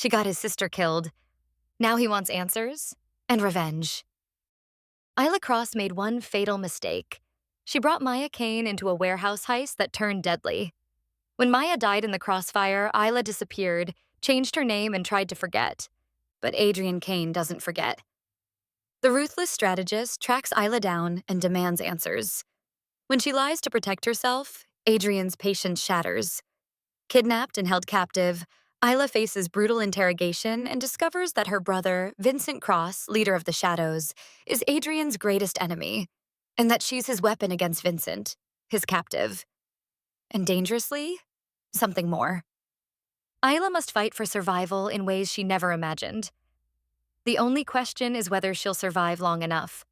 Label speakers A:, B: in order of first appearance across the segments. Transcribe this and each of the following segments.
A: She got his sister killed. Now he wants answers and revenge. Isla Cross made one fatal mistake. She brought Maya Kane into a warehouse heist that turned deadly. When Maya died in the crossfire, Isla disappeared, changed her name, and tried to forget. But Adrian Kane doesn't forget. The ruthless strategist tracks Isla down and demands answers. When she lies to protect herself, Adrian's patience shatters. Kidnapped and held captive, Isla faces brutal interrogation and discovers that her brother, Vincent Cross, leader of the Shadows, is Adrian's greatest enemy, and that she's his weapon against Vincent, his captive. And dangerously, something more. Isla must fight for survival in ways she never imagined. The only question is whether she'll survive long enough.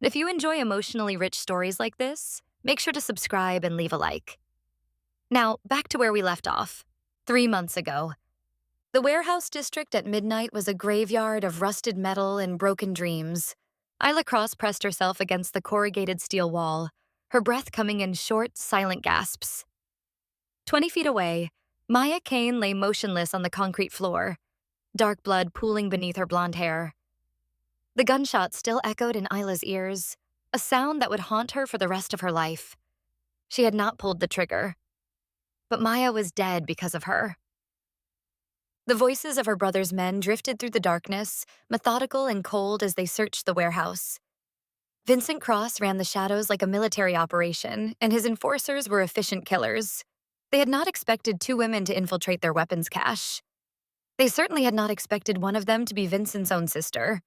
A: If you enjoy emotionally rich stories like this, make sure to subscribe and leave a like. Now, back to where we left off. 3 months ago. The warehouse district at midnight was a graveyard of rusted metal and broken dreams. Isla Cross pressed herself against the corrugated steel wall, her breath coming in short, silent gasps. 20 feet away, Maya Kane lay motionless on the concrete floor, dark blood pooling beneath her blonde hair. The gunshot still echoed in Isla's ears, a sound that would haunt her for the rest of her life. She had not pulled the trigger. But Maya was dead because of her. The voices of her brother's men drifted through the darkness, methodical and cold as they searched the warehouse. Vincent Cross ran the Shadows like a military operation, and his enforcers were efficient killers. They had not expected 2 women to infiltrate their weapons cache. They certainly had not expected one of them to be Vincent's own sister.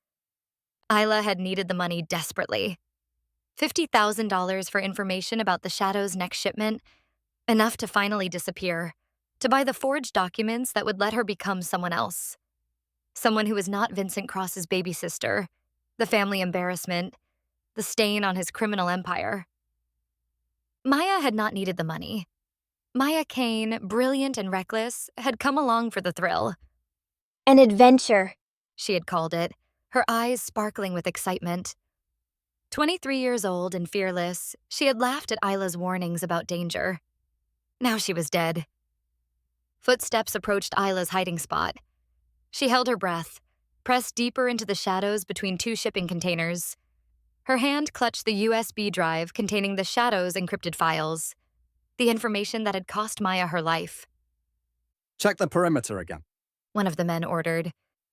A: Isla had needed the money desperately. $50,000 for information about the Shadows' next shipment, enough to finally disappear, to buy the forged documents that would let her become someone else. Someone who was not Vincent Cross's baby sister, the family embarrassment, the stain on his criminal empire. Maya had not needed the money. Maya Kane, brilliant and reckless, had come along for the thrill.
B: An adventure,
A: She had called it, her eyes sparkling with excitement. 23 years old and fearless, she had laughed at Isla's warnings about danger. Now she was dead. Footsteps approached Isla's hiding spot. She held her breath, pressed deeper into the shadows between 2 shipping containers. Her hand clutched the USB drive containing the Shadows' encrypted files, the information that had cost Maya her life.
C: Check the perimeter again.
A: One of the men ordered.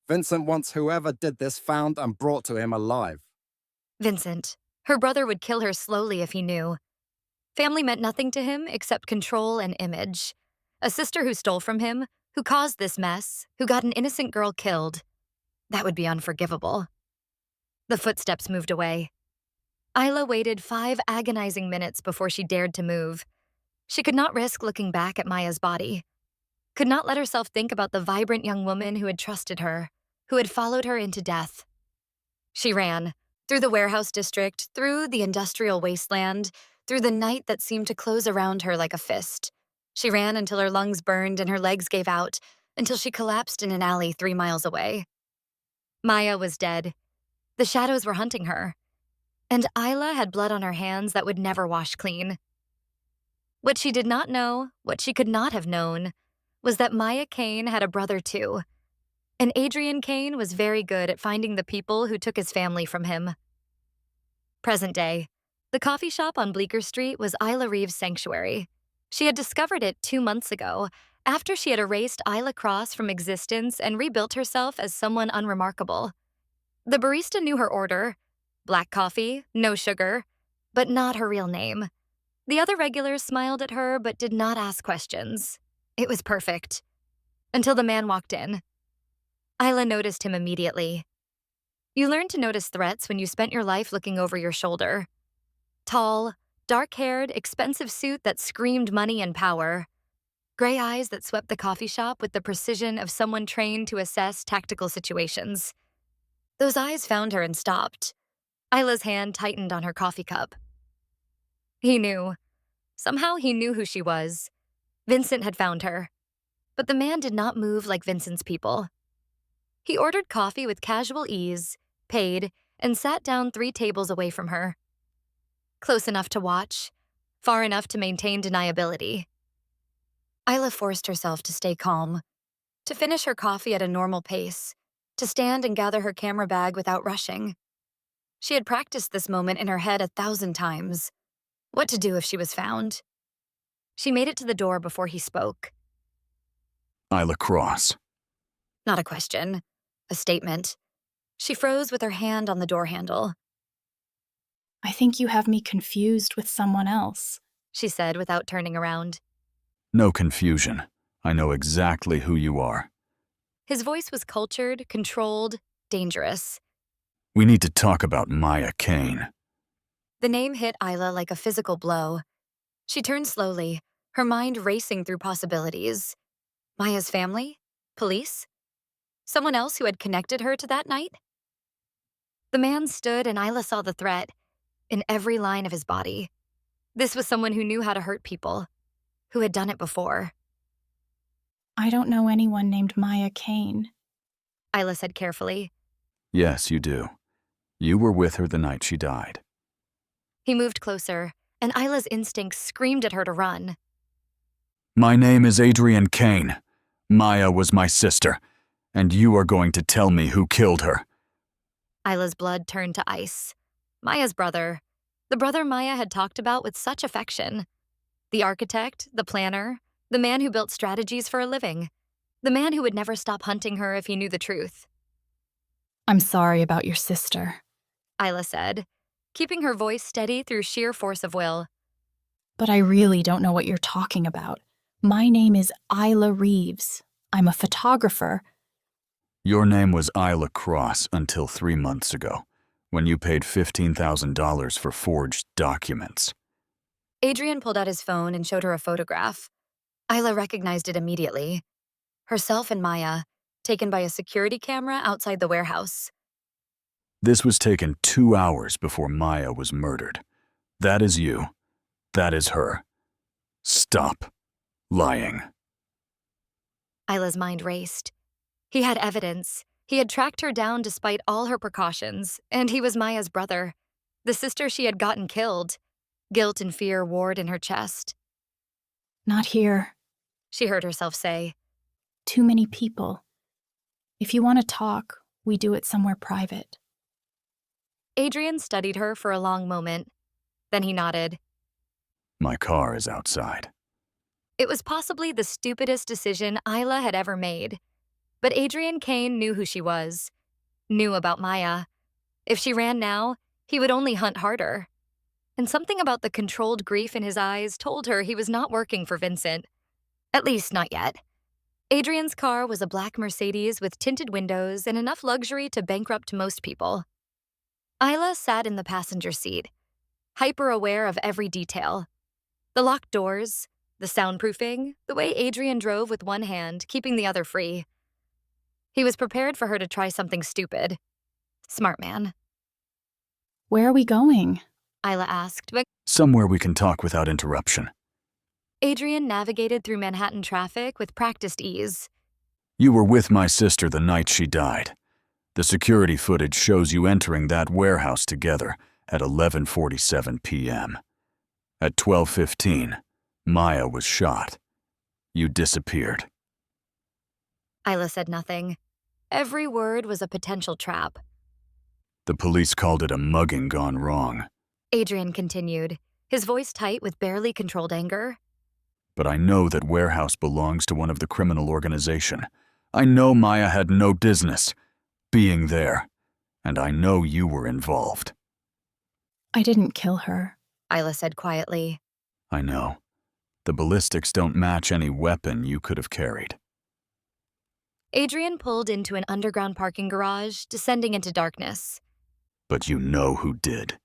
C: Vincent wants whoever did this found and brought to him alive.
A: Vincent. Her brother would kill her slowly if he knew. Family meant nothing to him except control and image. A sister who stole from him, who caused this mess, who got an innocent girl killed. That would be unforgivable. The footsteps moved away. Isla waited 5 agonizing minutes before she dared to move. She could not risk looking back at Maya's body. Could not let herself think about the vibrant young woman who had trusted her, who had followed her into death. She ran, through the warehouse district, through the industrial wasteland, through the night that seemed to close around her like a fist. She ran until her lungs burned and her legs gave out, until she collapsed in an alley 3 miles away. Maya was dead. The Shadows were hunting her. And Isla had blood on her hands that would never wash clean. What she did not know, what she could not have known, was that Maya Kane had a brother too. And Adrian Kane was very good at finding the people who took his family from him. Present day. The coffee shop on Bleecker Street was Isla Reeves' sanctuary. She had discovered it 2 months ago, after she had erased Isla Cross from existence and rebuilt herself as someone unremarkable. The barista knew her order: black coffee, no sugar, but not her real name. The other regulars smiled at her but did not ask questions. It was perfect. Until the man walked in. Isla noticed him immediately. You learn to notice threats when you spent your life looking over your shoulder. Tall, dark-haired, expensive suit that screamed money and power. Gray eyes that swept the coffee shop with the precision of someone trained to assess tactical situations. Those eyes found her and stopped. Isla's hand tightened on her coffee cup. He knew. Somehow he knew who she was. Vincent had found her. But the man did not move like Vincent's people. He ordered coffee with casual ease, paid, and sat down 3 tables away from her. Close enough to watch, far enough to maintain deniability. Isla forced herself to stay calm, to finish her coffee at a normal pace, to stand and gather her camera bag without rushing. She had practiced this moment in her head 1,000 times. What to do if she was found? She made it to the door before he spoke.
D: Isla Cross.
A: Not a question, a statement. She froze with her hand on the door handle.
E: I think you have me confused with someone else,
A: She said without turning around.
D: No confusion. I know exactly who you are.
A: His voice was cultured, controlled, dangerous.
D: We need to talk about Maya Kane.
A: The name hit Isla like a physical blow. She turned slowly, her mind racing through possibilities. Maya's family? Police? Someone else who had connected her to that night? The man stood and Isla saw the threat in every line of his body. This was someone who knew how to hurt people, who had done it before.
E: I don't know anyone named Maya Kane.
A: Isla said carefully.
D: Yes, you do. You were with her the night she died.
A: He moved closer, and Isla's instincts screamed at her to run.
D: My name is Adrian Kane. Maya was my sister, and you are going to tell me who killed her.
A: Isla's blood turned to ice. Maya's brother, the brother Maya had talked about with such affection. The architect, the planner, the man who built strategies for a living. The man who would never stop hunting her if he knew the truth.
E: I'm sorry about your sister.
A: Isla said, keeping her voice steady through sheer force of will.
E: But I really don't know what you're talking about. My name is Isla Reeves. I'm a photographer.
D: Your name was Isla Cross until 3 months ago, when you paid $15,000 for forged documents.
A: Adrian pulled out his phone and showed her a photograph. Isla recognized it immediately. Herself and Maya, taken by a security camera outside the warehouse.
D: This was taken 2 hours before Maya was murdered. That is you. That is her. Stop lying.
A: Isla's mind raced. He had evidence. He had tracked her down despite all her precautions, and he was Maya's brother, the sister she had gotten killed. Guilt and fear warred in her chest.
E: Not here.
A: She heard herself say.
E: Too many people. If you want to talk, we do it somewhere private.
A: Adrian studied her for a long moment. Then he nodded.
D: My car is outside.
A: It was possibly the stupidest decision Isla had ever made. But Adrian Kane knew who she was, knew about Maya. If she ran now, he would only hunt harder. And something about the controlled grief in his eyes told her he was not working for Vincent. At least not yet. Adrian's car was a black Mercedes with tinted windows and enough luxury to bankrupt most people. Isla sat in the passenger seat, hyper-aware of every detail. The locked doors, the soundproofing, the way Adrian drove with one hand, keeping the other free. He was prepared for her to try something stupid. Smart man.
E: Where are we going?
A: Isla asked, but
D: Somewhere we can talk without interruption.
A: Adrian navigated through Manhattan traffic with practiced ease.
D: You were with my sister the night she died. The security footage shows you entering that warehouse together at 11:47 p.m. At 12:15, Maya was shot. You disappeared.
A: Isla said nothing. Every word was a potential trap.
D: The police called it a mugging gone wrong.
A: Adrian continued, his voice tight with barely controlled anger.
D: But I know that warehouse belongs to one of the criminal organization. I know Maya had no business being there, and I know you were involved.
E: I didn't kill her.
A: Isla said quietly.
D: I know. The ballistics don't match any weapon you could have carried.
A: Adrian pulled into an underground parking garage, descending into darkness.
D: But you know who did,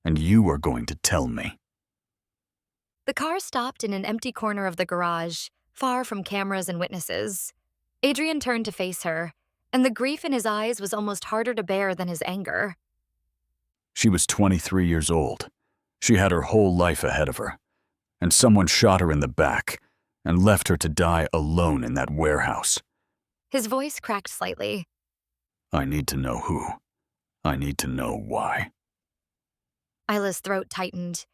D: and you are going to tell me.
A: The car stopped in an empty corner of the garage, far from cameras and witnesses. Adrian turned to face her, and the grief in his eyes was almost harder to bear than his anger.
D: She was 23 years old. She had her whole life ahead of her, and someone shot her in the back and left her to die alone in that warehouse.
A: His voice cracked slightly.
D: I need to know who. I need to know why.
A: Isla's throat tightened.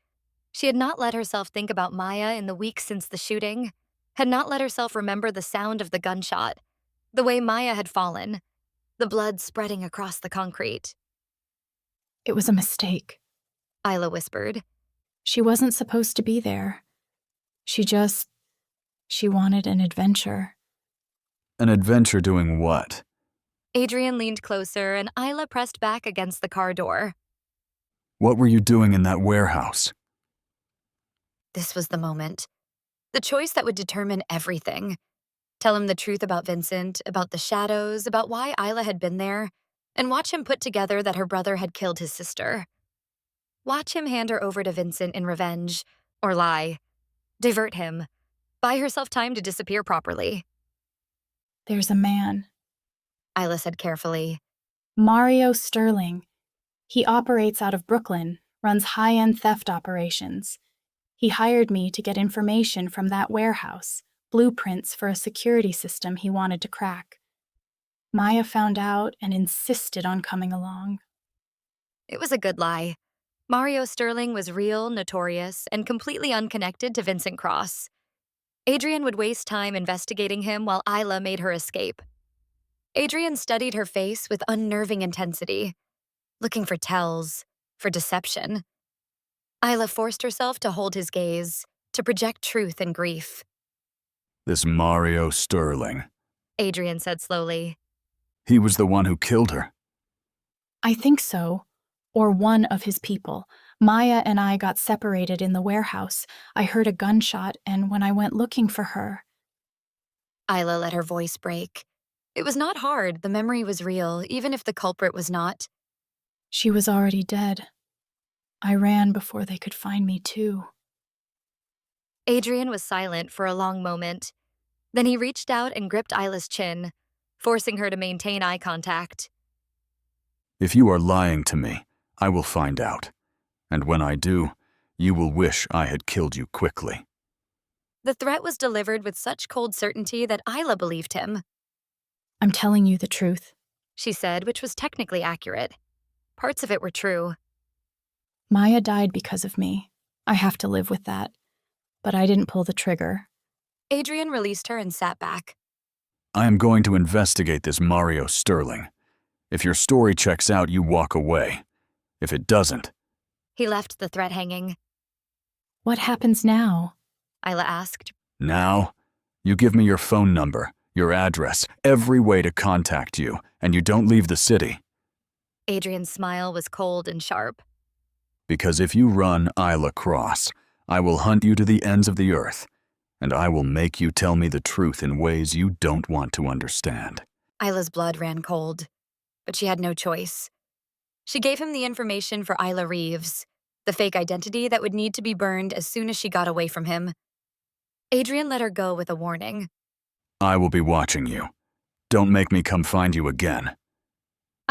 A: She had not let herself think about Maya in the weeks since the shooting, had not let herself remember the sound of the gunshot. The way Maya had fallen, the blood spreading across the concrete.
E: It was a mistake.
A: Isla whispered.
E: She wasn't supposed to be there. She wanted an adventure.
D: An adventure doing what?
A: Adrian leaned closer and Isla pressed back against the car door.
D: What were you doing in that warehouse?
A: This was the moment. The choice that would determine everything. Tell him the truth about Vincent, about the shadows, about why Isla had been there, and watch him put together that her brother had killed his sister. Watch him hand her over to Vincent in revenge, or lie. Divert him. Buy herself time to disappear properly.
E: There's a man.
A: Isla said carefully.
E: Mario Sterling. He operates out of Brooklyn, runs high-end theft operations. He hired me to get information from that warehouse, blueprints for a security system he wanted to crack. Maya found out and insisted on coming along.
A: It was a good lie. Mario Sterling was real, notorious, and completely unconnected to Vincent Cross. Adrian would waste time investigating him while Isla made her escape. Adrian studied her face with unnerving intensity, looking for tells, for deception. Isla forced herself to hold his gaze, to project truth and grief.
D: This Mario Sterling.
A: Adrian said slowly.
D: He was the one who killed her.
E: I think so. Or one of his people. Maya and I got separated in the warehouse. I heard a gunshot, and when I went looking for her...
A: Isla let her voice break. It was not hard. The memory was real, even if the culprit was not.
E: She was already dead. I ran before they could find me, too.
A: Adrian was silent for a long moment. Then he reached out and gripped Isla's chin, forcing her to maintain eye contact.
D: If you are lying to me, I will find out. And when I do, you will wish I had killed you quickly.
A: The threat was delivered with such cold certainty that Isla believed him.
E: I'm telling you the truth,
A: she said, which was technically accurate. Parts of it were true.
E: Maya died because of me. I have to live with that. But I didn't pull the trigger.
A: Adrian released her and sat back.
D: I am going to investigate this Mario Sterling. If your story checks out, you walk away. If it doesn't...
A: He left the threat hanging.
E: What happens now?
A: Isla asked.
D: Now, you give me your phone number, your address, every way to contact you, and you don't leave the city.
A: Adrian's smile was cold and sharp.
D: Because if you run Isla Cross, I will hunt you to the ends of the earth, and I will make you tell me the truth in ways you don't want to understand.
A: Isla's blood ran cold, but she had no choice. She gave him the information for Isla Reeves, the fake identity that would need to be burned as soon as she got away from him. Adrian let her go with a warning.
D: I will be watching you. Don't make me come find you again.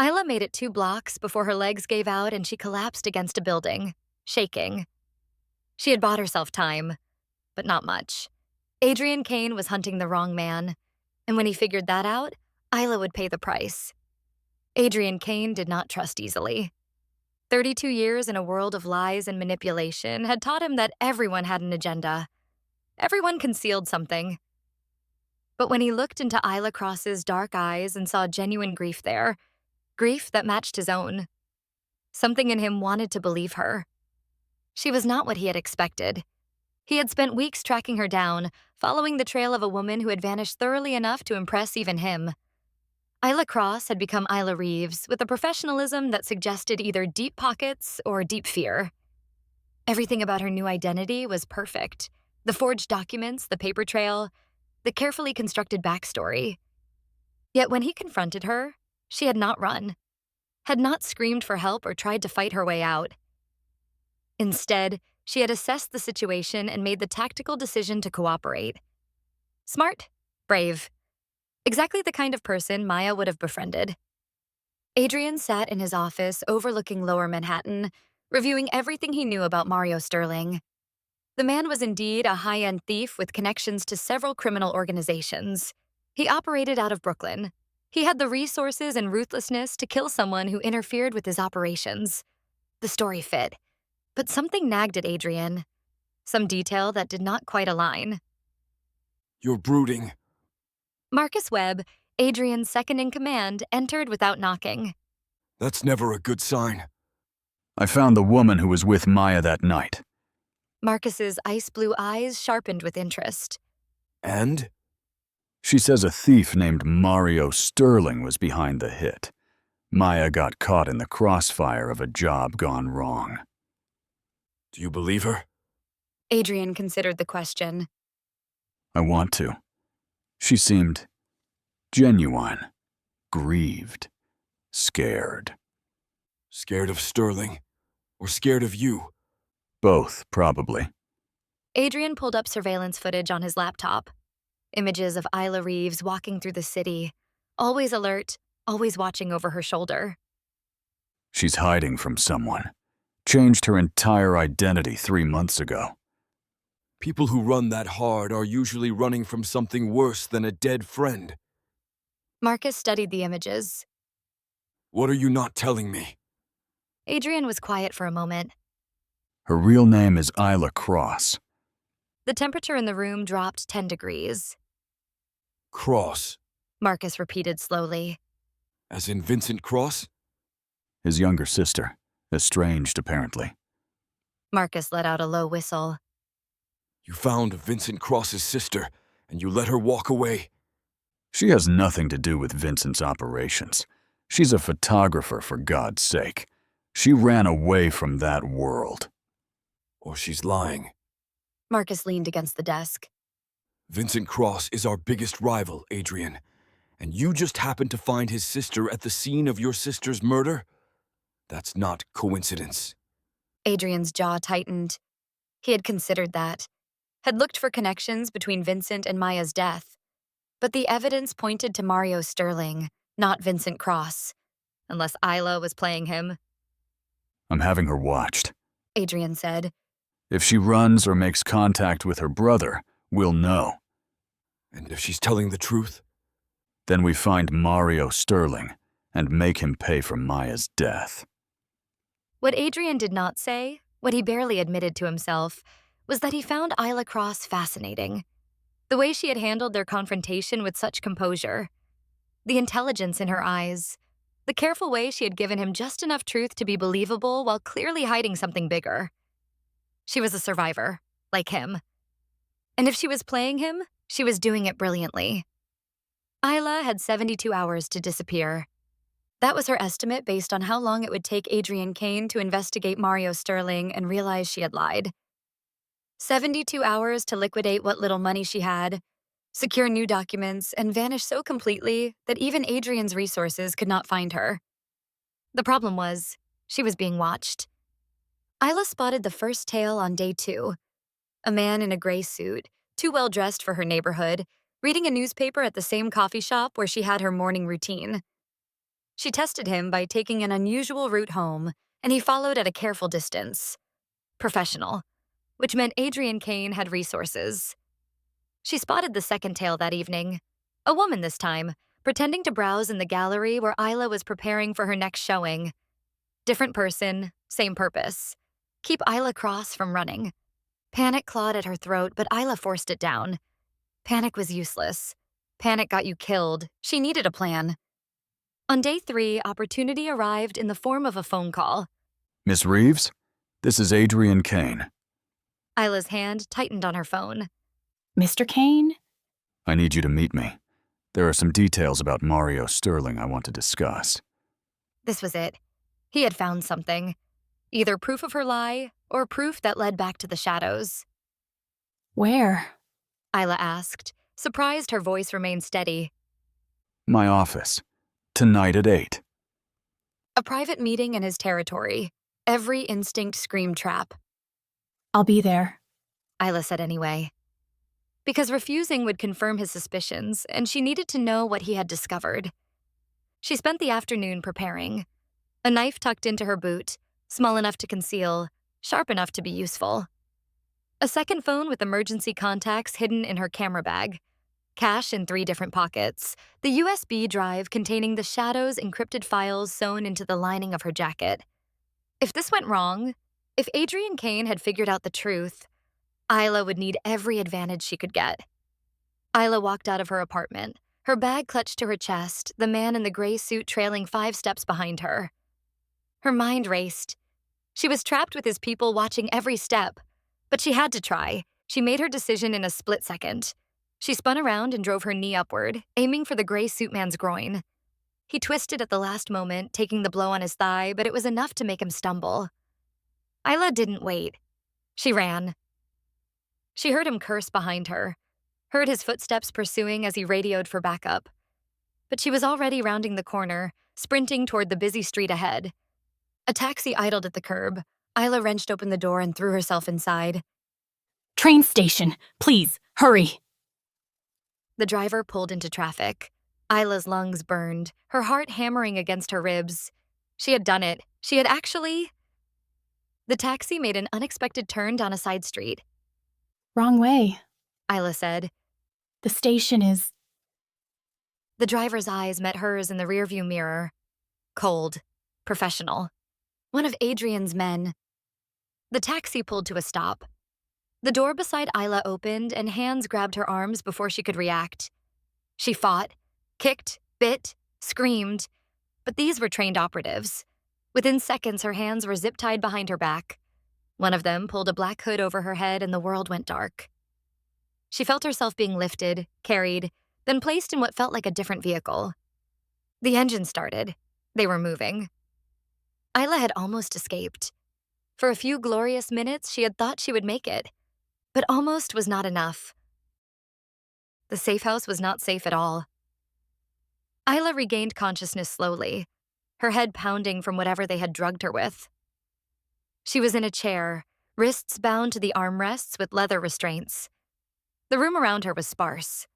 A: Isla made it 2 blocks before her legs gave out and she collapsed against a building, shaking. She had bought herself time, but not much. Adrian Kane was hunting the wrong man, and when he figured that out, Isla would pay the price. Adrian Kane did not trust easily. 32 years in a world of lies and manipulation had taught him that everyone had an agenda. Everyone concealed something. But when he looked into Isla Cross's dark eyes and saw genuine grief there, grief that matched his own, something in him wanted to believe her. She was not what he had expected. He had spent weeks tracking her down, following the trail of a woman who had vanished thoroughly enough to impress even him. Isla Cross had become Isla Reeves with a professionalism that suggested either deep pockets or deep fear. Everything about her new identity was perfect. The forged documents, the paper trail, the carefully constructed backstory. Yet when he confronted her, she had not run, had not screamed for help or tried to fight her way out. Instead, she had assessed the situation and made the tactical decision to cooperate. Smart, brave. Exactly the kind of person Maya would have befriended. Adrian sat in his office overlooking Lower Manhattan, reviewing everything he knew about Mario Sterling. The man was indeed a high-end thief with connections to several criminal organizations. He operated out of Brooklyn. He had the resources and ruthlessness to kill someone who interfered with his operations. The story fit, but something nagged at Adrian. Some detail that did not quite align.
C: You're brooding.
A: Marcus Webb, Adrian's second-in-command entered without knocking.
F: That's never a good sign.
D: I found the woman who was with Maya that night.
A: Marcus's ice-blue eyes sharpened with interest.
F: And?
D: She says a thief named Mario Sterling was behind the hit. Maya got caught in the crossfire of a job gone wrong.
F: Do you believe her?
A: Adrian considered the question.
D: I want to. She seemed genuine, grieved, scared.
F: Scared of Sterling? Or scared of you?
D: Both, probably.
A: Adrian pulled up surveillance footage on his laptop. Images of Isla Reeves walking through the city, always alert, always watching over her shoulder.
D: She's hiding from someone. Changed her entire identity 3 months ago.
F: People who run that hard are usually running from something worse than a dead friend.
A: Marcus studied the images.
F: What are you not telling me?
A: Adrian was quiet for a moment.
D: Her real name is Isla Cross.
A: The temperature in the room dropped 10 degrees.
F: Cross.
A: Marcus repeated slowly.
F: As in Vincent Cross?
D: His younger sister. Estranged, apparently.
A: Marcus let out a low whistle.
F: You found Vincent Cross's sister, and you let her walk away.
D: She has nothing to do with Vincent's operations. She's a photographer, for God's sake. She ran away from that world.
F: Or she's lying.
A: Marcus leaned against the desk.
F: Vincent Cross is our biggest rival, Adrian. And you just happened to find his sister at the scene of your sister's murder? That's not coincidence.
A: Adrian's jaw tightened. He had considered that, had looked for connections between Vincent and Maya's death. But the evidence pointed to Mario Sterling, not Vincent Cross, unless Isla was playing him.
D: I'm having her watched.
A: Adrian said.
D: If she runs or makes contact with her brother, we'll know.
F: And if she's telling the truth?
D: Then we find Mario Sterling and make him pay for Maya's death.
A: What Adrian did not say, what he barely admitted to himself, was that he found Isla Cross fascinating. The way she had handled their confrontation with such composure. The intelligence in her eyes. The careful way she had given him just enough truth to be believable while clearly hiding something bigger. She was a survivor, like him. And if she was playing him, she was doing it brilliantly. Isla had 72 hours to disappear. That was her estimate based on how long it would take Adrian Kane to investigate Mario Sterling and realize she had lied. 72 hours to liquidate what little money she had, secure new documents, and vanish so completely that even Adrian's resources could not find her. The problem was, she was being watched. Isla spotted the first tail on day 2. A man in a gray suit, too well dressed for her neighborhood, reading a newspaper at the same coffee shop where she had her morning routine. She tested him by taking an unusual route home, and he followed at a careful distance. Professional, which meant Adrian Kane had resources. She spotted the second tail that evening. A woman this time, pretending to browse in the gallery where Isla was preparing for her next showing. Different person, same purpose. Keep Isla Cross from running. Panic clawed at her throat, but Isla forced it down. Panic was useless. Panic got you killed. She needed a plan. On day 3, opportunity arrived in the form of a phone call.
D: Miss Reeves, this is Adrian Kane.
A: Isla's hand tightened on her phone.
E: Mr. Kane?
D: I need you to meet me. There are some details about Mario Sterling I want to discuss.
A: This was it. He had found something. Either proof of her lie, or proof that led back to the shadows.
E: Where?
A: Isla asked, surprised her voice remained steady.
D: My office. Tonight at 8.
A: A private meeting in his territory. Every instinct screamed trap.
E: I'll be there.
A: Isla said anyway. Because refusing would confirm his suspicions, and she needed to know what he had discovered. She spent the afternoon preparing. A knife tucked into her boot, small enough to conceal, sharp enough to be useful. A second phone with emergency contacts hidden in her camera bag. Cash in 3 different pockets. The USB drive containing the Shadows encrypted files sewn into the lining of her jacket. If this went wrong, if Adrian Kane had figured out the truth, Isla would need every advantage she could get. Isla walked out of her apartment, Her bag clutched to her chest, the man in the gray suit trailing 5 steps behind her. Her mind raced. She was trapped with his people watching every step. But she had to try. She made her decision in a split second. She spun around and drove her knee upward, aiming for the gray suit man's groin. He twisted at the last moment, taking the blow on his thigh, but it was enough to make him stumble. Isla didn't wait. She ran. She heard him curse behind her, heard his footsteps pursuing as he radioed for backup. But she was already rounding the corner, sprinting toward the busy street ahead. A taxi idled at the curb. Isla wrenched open the door and threw herself inside.
E: Train station, please, hurry.
A: The driver pulled into traffic. Isla's lungs burned, her heart hammering against her ribs. She had done it. She had actually... The taxi made an unexpected turn down a side street.
E: Wrong way.
A: Isla said.
E: The station is...
A: The driver's eyes met hers in the rearview mirror. Cold. Professional. One of Adrian's men. The taxi pulled to a stop. The door beside Isla opened and hands grabbed her arms before she could react. She fought, kicked, bit, screamed, but these were trained operatives. Within seconds, her hands were zip-tied behind her back. One of them pulled a black hood over her head and the world went dark. She felt herself being lifted, carried, then placed in what felt like a different vehicle. The engine started. They were moving. Isla had almost escaped. For a few glorious minutes, she had thought she would make it. But almost was not enough. The safe house was not safe at all. Isla regained consciousness slowly, her head pounding from whatever they had drugged her with. She was in a chair, wrists bound to the armrests with leather restraints. The room around her was sparse.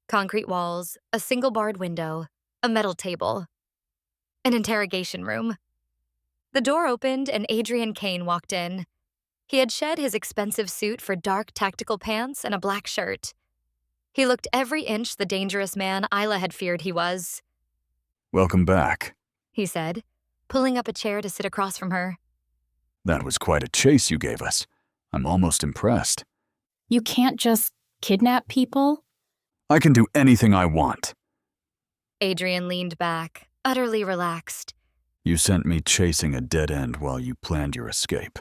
A: Concrete walls, a single-barred window, a metal table. An interrogation room. The door opened and Adrian Kane walked in. He had shed his expensive suit for dark tactical pants and a black shirt. He looked every inch the dangerous man Isla had feared he was.
D: Welcome back.
A: He said, pulling up a chair to sit across from her.
D: That was quite a chase you gave us. I'm almost impressed.
E: You can't just kidnap people?
D: I can do anything I want.
A: Adrian leaned back, utterly relaxed.
D: You sent me chasing a dead end while you planned your escape.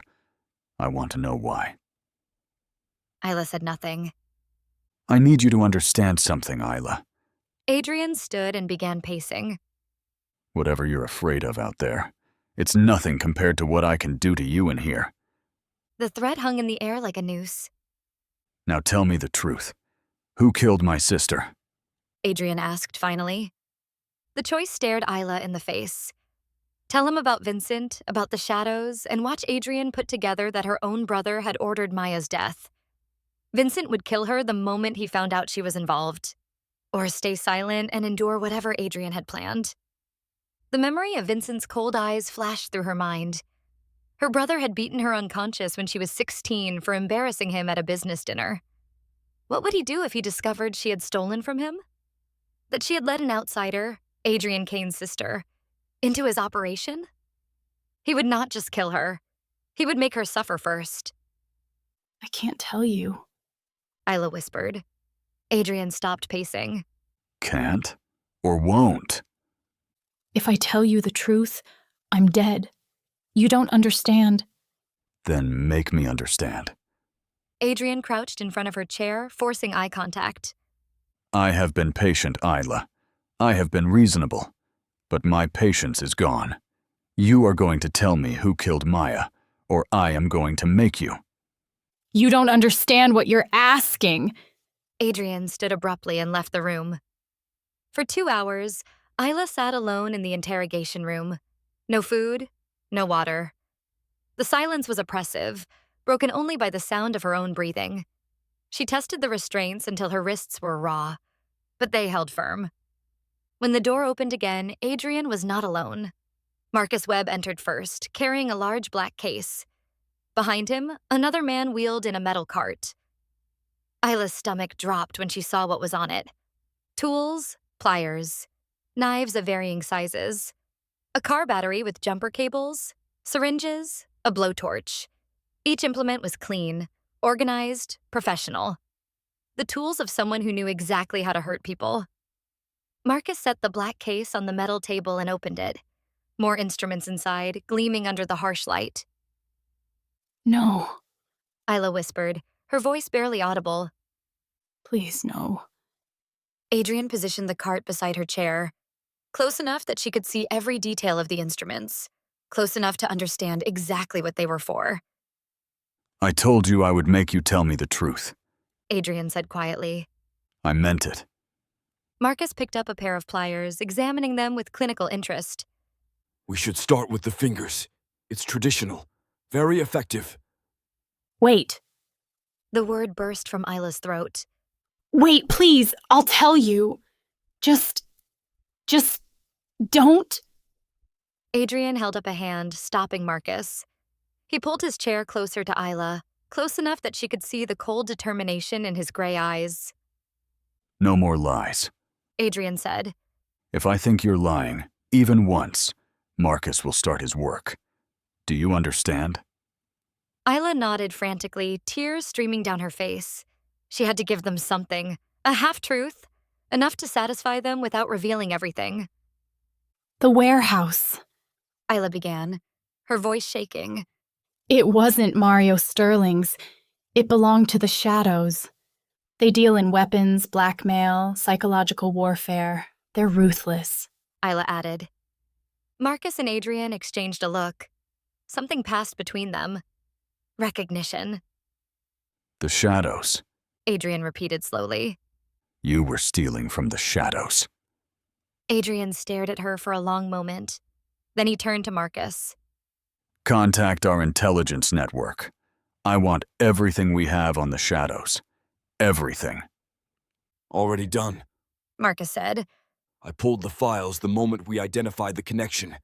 D: I want to know why.
A: Isla said nothing.
D: I need you to understand something, Isla.
A: Adrian stood and began pacing.
D: Whatever you're afraid of out there, it's nothing compared to what I can do to you in here.
A: The threat hung in the air like a noose.
D: Now tell me the truth. Who killed my sister?
A: Adrian asked finally. The choice stared Isla in the face. Tell him about Vincent, about the shadows, and watch Adrian put together that her own brother had ordered Maya's death. Vincent would kill her the moment he found out she was involved. Or stay silent and endure whatever Adrian had planned. The memory of Vincent's cold eyes flashed through her mind. Her brother had beaten her unconscious when she was 16 for embarrassing him at a business dinner. What would he do if he discovered she had stolen from him? That she had led an outsider, Adrian Kane's sister, into his operation? He would not just kill her. He would make her suffer first.
E: I can't tell you.
A: Isla whispered. Adrian stopped pacing.
D: Can't or won't?
E: If I tell you the truth, I'm dead. You don't understand.
D: Then make me understand.
A: Adrian crouched in front of her chair, forcing eye contact.
D: I have been patient, Isla. I have been reasonable. But my patience is gone. You are going to tell me who killed Maya, or I am going to make you.
E: You don't understand what you're asking.
A: Adrian stood abruptly and left the room. For 2 hours, Isla sat alone in the interrogation room. No food, no water. The silence was oppressive, broken only by the sound of her own breathing. She tested the restraints until her wrists were raw, but they held firm. When the door opened again, Adrian was not alone. Marcus Webb entered first, carrying a large black case. Behind him, another man wheeled in a metal cart. Isla's stomach dropped when she saw what was on it. Tools, pliers, knives of varying sizes, a car battery with jumper cables, syringes, a blowtorch. Each implement was clean, organized, professional. The tools of someone who knew exactly how to hurt people. Marcus set the black case on the metal table and opened it. More instruments inside, gleaming under the harsh light.
E: No,
A: Isla whispered, her voice barely audible.
E: please no.
A: Adrian positioned the cart beside her chair, close enough that she could see every detail of the instruments, close enough to understand exactly what they were for.
D: I told you I would make you tell me the truth.
A: Adrian said quietly.
D: I meant it.
A: Marcus picked up a pair of pliers, examining them with clinical interest.
F: We should start with the fingers. It's traditional. Very effective.
E: Wait.
A: The word burst from Isla's throat.
E: Wait, please, I'll tell you. Just don't.
A: Adrian held up a hand, stopping Marcus. He pulled his chair closer to Isla, close enough that she could see the cold determination in his gray eyes.
D: No more lies.
A: Adrian said.
D: If I think you're lying, even once, Marcus will start his work. Do you understand?
A: Isla nodded frantically, tears streaming down her face. She had to give them something, a half-truth, enough to satisfy them without revealing everything.
E: The warehouse.
A: Isla began, her voice shaking.
E: It wasn't Mario Sterling's. It belonged to the Shadows. They deal in weapons, blackmail, psychological warfare. They're ruthless.
A: Isla added. Marcus and Adrian exchanged a look. Something passed between them. Recognition.
D: The Shadows.
A: Adrian repeated slowly.
D: You were stealing from the Shadows.
A: Adrian stared at her for a long moment. Then he turned to Marcus.
D: Contact our intelligence network. I want everything we have on the Shadows. Everything.
F: Already done.
A: Marcus said.
F: I pulled the files the moment we identified the connection.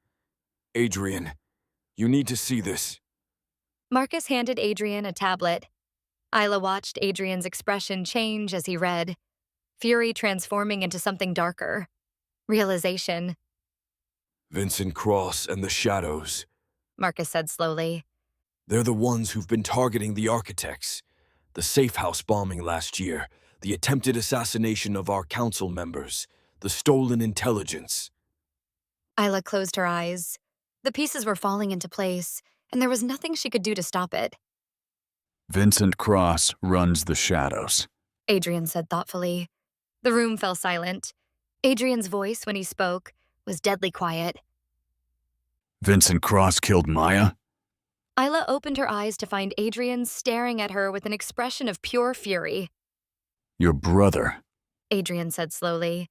F: Adrian, you need to see this.
A: Marcus handed Adrian a tablet. Isla watched Adrian's expression change as he read, fury transforming into something darker. Realization.
F: Vincent Cross and the Shadows.
A: Marcus said slowly.
F: They're the ones who've been targeting the architects. The safe house bombing last year, the attempted assassination of our council members, the stolen intelligence.
A: Isla closed her eyes. The pieces were falling into place, and there was nothing she could do to stop it.
D: Vincent Cross runs the Shadows.
A: Adrian said thoughtfully. The room fell silent. Adrian's voice, when he spoke, was deadly quiet.
D: Vincent Cross killed Maya?
A: Isla opened her eyes to find Adrian staring at her with an expression of pure fury.
D: Your brother,
A: Adrian said slowly.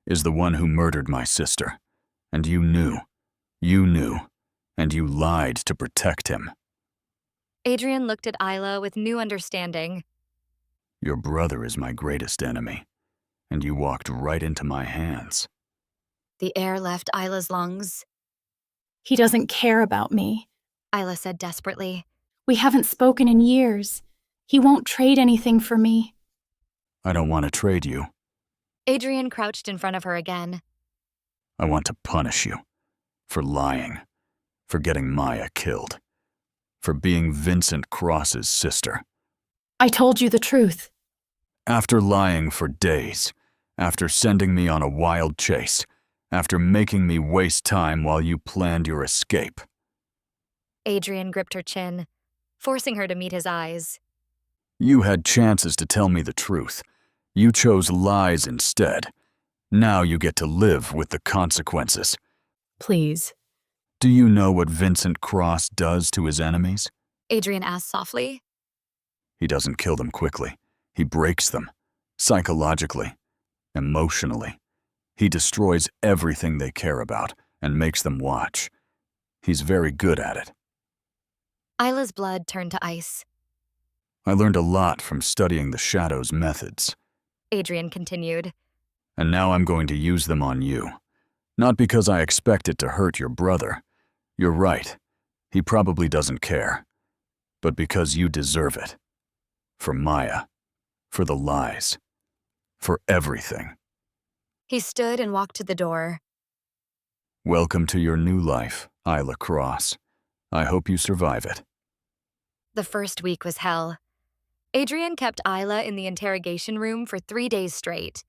D: is the one who murdered my sister. And you knew, and you lied to protect him.
A: Adrian looked at Isla with new understanding.
D: Your brother is my greatest enemy, and you walked right into my hands.
A: The air left Isla's lungs.
E: He doesn't care about me.
A: Isla said desperately.
E: We haven't spoken in years. He won't trade anything for me.
D: I don't want to trade you.
A: Adrian crouched in front of her again.
D: I want to punish you. For lying. For getting Maya killed. For being Vincent Cross's sister.
E: I told you the truth.
D: After lying for days. After sending me on a wild chase. After making me waste time while you planned your escape.
A: Adrian gripped her chin, forcing her to meet his eyes.
D: You had chances to tell me the truth. You chose lies instead. Now you get to live with the consequences.
E: Please.
D: Do you know what Vincent Cross does to his enemies?
A: Adrian asked softly.
D: He doesn't kill them quickly. He breaks them. Psychologically. Emotionally. He destroys everything they care about and makes them watch. He's very good at it.
A: Isla's blood turned to ice.
D: I learned a lot from studying the Shadows' methods.
A: Adrian continued.
D: And now I'm going to use them on you. Not because I expect it to hurt your brother. You're right. He probably doesn't care. But because you deserve it. For Maya. For the lies. For everything.
A: He stood and walked to the door.
D: Welcome to your new life, Isla Cross. I hope you survive it.
A: The first week was hell. Adrian kept Isla in the interrogation room for 3 days straight.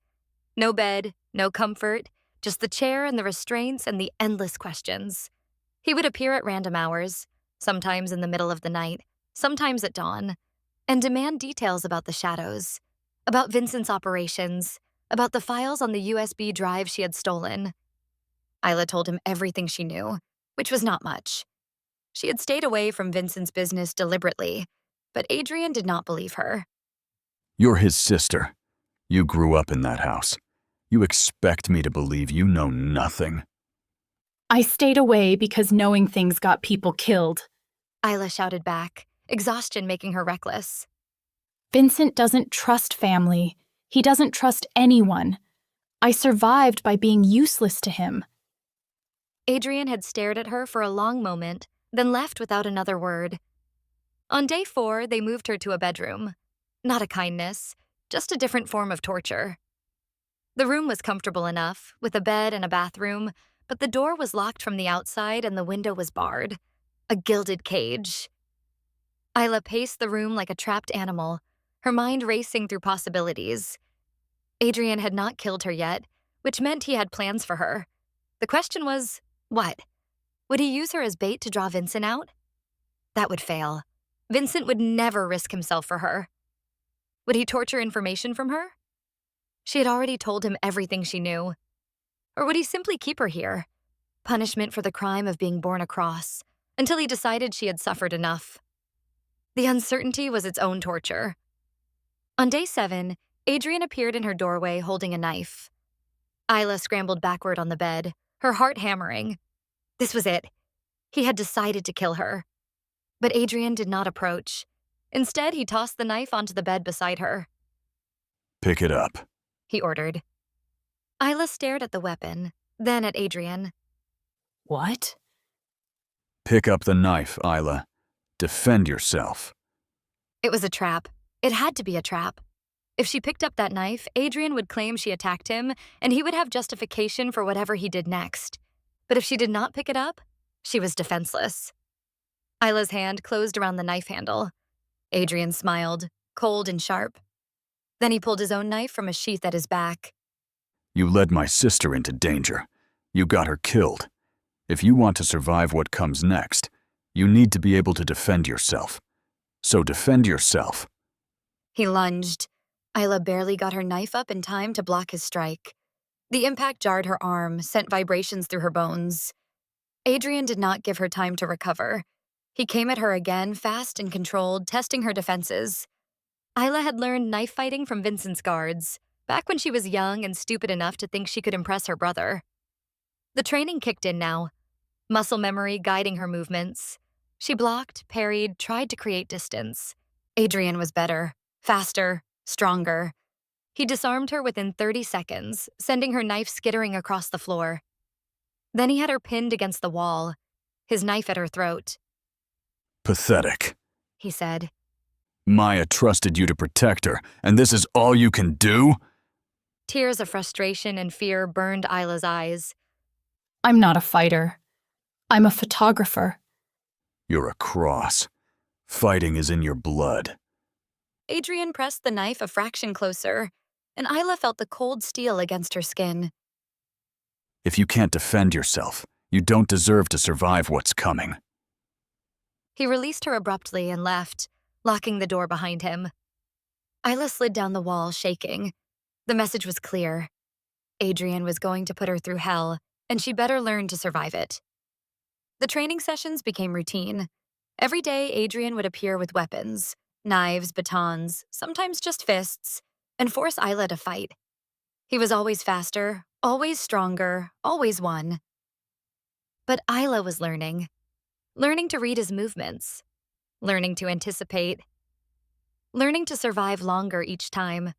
A: No bed, no comfort, just the chair and the restraints and the endless questions. He would appear at random hours, sometimes in the middle of the night, sometimes at dawn, and demand details about the shadows, about Vincent's operations, about the files on the USB drive she had stolen. Isla told him everything she knew, which was not much. She had stayed away from Vincent's business deliberately, but Adrian did not believe her.
D: You're his sister. You grew up in that house. You expect me to believe you know nothing?
E: I stayed away because knowing things got people killed.
A: Isla shouted back, exhaustion making her reckless.
E: Vincent doesn't trust family. He doesn't trust anyone. I survived by being useless to him.
A: Adrian had stared at her for a long moment, then left without another word. On day 4, they moved her to a bedroom. Not a kindness, just a different form of torture. The room was comfortable enough, with a bed and a bathroom, but the door was locked from the outside and the window was barred. A gilded cage. Isla paced the room like a trapped animal, her mind racing through possibilities. Adrian had not killed her yet, which meant he had plans for her. The question was, what? Would he use her as bait to draw Vincent out? That would fail. Vincent would never risk himself for her. Would he torture information from her? She had already told him everything she knew. Or would he simply keep her here? Punishment for the crime of being born across, until he decided she had suffered enough. The uncertainty was its own torture. On day 7, Adrian appeared in her doorway holding a knife. Isla scrambled backward on the bed, her heart hammering. This was it. He had decided to kill her. But Adrian did not approach. Instead, he tossed the knife onto the bed beside her.
D: Pick it up,
A: He ordered. Isla stared at the weapon, then at Adrian.
E: What?
D: Pick up the knife, Isla. Defend yourself.
A: It was a trap. It had to be a trap. If she picked up that knife, Adrian would claim she attacked him, and he would have justification for whatever he did next. But if she did not pick it up, she was defenseless. Isla's hand closed around the knife handle. Adrian smiled, cold and sharp. Then he pulled his own knife from a sheath at his back.
D: You led my sister into danger. You got her killed. If you want to survive what comes next, you need to be able to defend yourself. So defend yourself.
A: He lunged. Isla barely got her knife up in time to block his strike. The impact jarred her arm, sent vibrations through her bones. Adrian did not give her time to recover. He came at her again, fast and controlled, testing her defenses. Isla had learned knife fighting from Vincent's guards, back when she was young and stupid enough to think she could impress her brother. The training kicked in now, muscle memory guiding her movements. She blocked, parried, tried to create distance. Adrian was better, faster, stronger. He disarmed her within 30 seconds, sending her knife skittering across the floor. Then he had her pinned against the wall, his knife at her throat.
D: Pathetic.
A: He said.
D: Maya trusted you to protect her, and this is all you can do?
A: Tears of frustration and fear burned Isla's eyes.
E: I'm not a fighter. I'm a photographer.
D: You're a Cross. Fighting is in your blood.
A: Adrian pressed the knife a fraction closer, and Isla felt the cold steel against her skin.
D: If you can't defend yourself, you don't deserve to survive what's coming.
A: He released her abruptly and left, locking the door behind him. Isla slid down the wall, shaking. The message was clear. Adrian was going to put her through hell, and she better learn to survive it. The training sessions became routine. Every day, Adrian would appear with weapons, knives, batons, sometimes just fists, and force Isla to fight. He was always faster, always stronger, always won. But Isla was learning to read his movements, learning to anticipate, learning to survive longer each time.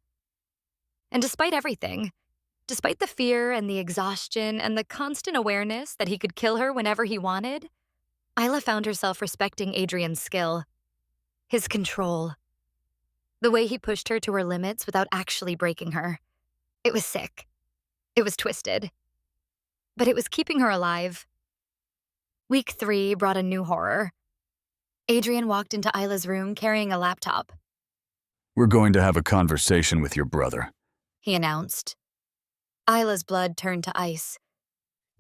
A: And despite everything, despite the fear and the exhaustion and the constant awareness that he could kill her whenever he wanted, Isla found herself respecting Adrian's skill, his control, the way he pushed her to her limits without actually breaking her. It was sick. It was twisted. But it was keeping her alive. Week 3 brought a new horror. Adrian walked into Isla's room carrying a laptop.
D: We're going to have a conversation with your brother,
A: He announced. Isla's blood turned to ice.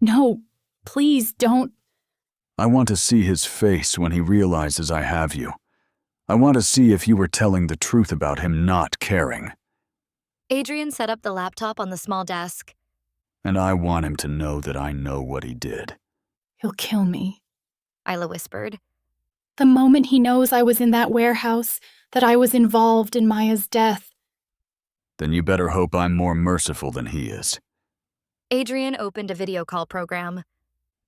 E: No, please don't.
D: I want to see his face when he realizes I have you. I want to see if you were telling the truth about him not caring.
A: Adrian set up the laptop on the small desk.
D: And I want him to know that I know what he did.
E: He'll kill me.
A: Isla whispered.
E: The moment he knows I was in that warehouse, that I was involved in Maya's death.
D: Then you better hope I'm more merciful than he is.
A: Adrian opened a video call program.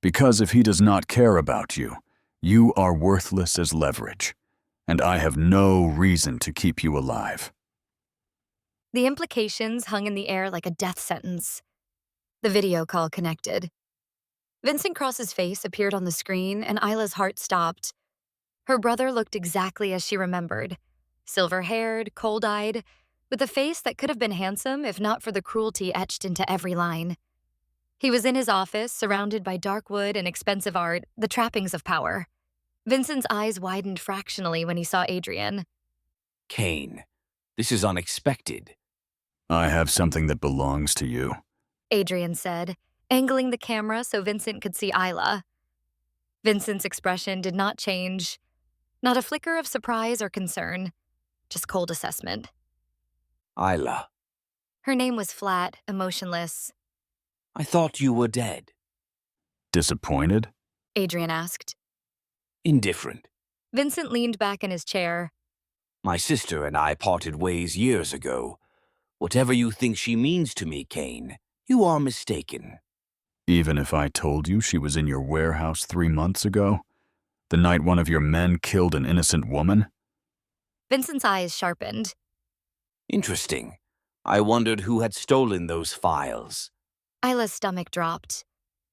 D: Because if he does not care about you, you are worthless as leverage, and I have no reason to keep you alive.
A: The implications hung in the air like a death sentence. The video call connected. Vincent Cross's face appeared on the screen, and Isla's heart stopped. Her brother looked exactly as she remembered. Silver-haired, cold-eyed, with a face that could have been handsome if not for the cruelty etched into every line. He was in his office, surrounded by dark wood and expensive art, the trappings of power. Vincent's eyes widened fractionally when he saw Adrian.
F: Kane, this is unexpected.
D: I have something that belongs to you.
A: Adrian said, angling the camera so Vincent could see Isla. Vincent's expression did not change. Not a flicker of surprise or concern, just cold assessment.
F: Isla,
A: Her name was flat, emotionless.
F: I thought you were dead.
D: Disappointed?
A: Adrian asked.
F: Indifferent.
A: Vincent leaned back in his chair.
F: My sister and I parted ways years ago. Whatever you think she means to me, Kane, you are mistaken.
D: Even if I told you she was in your warehouse 3 months ago? The night one of your men killed an innocent woman?
A: Vincent's eyes sharpened.
F: Interesting. I wondered who had stolen those files.
A: Isla's stomach dropped.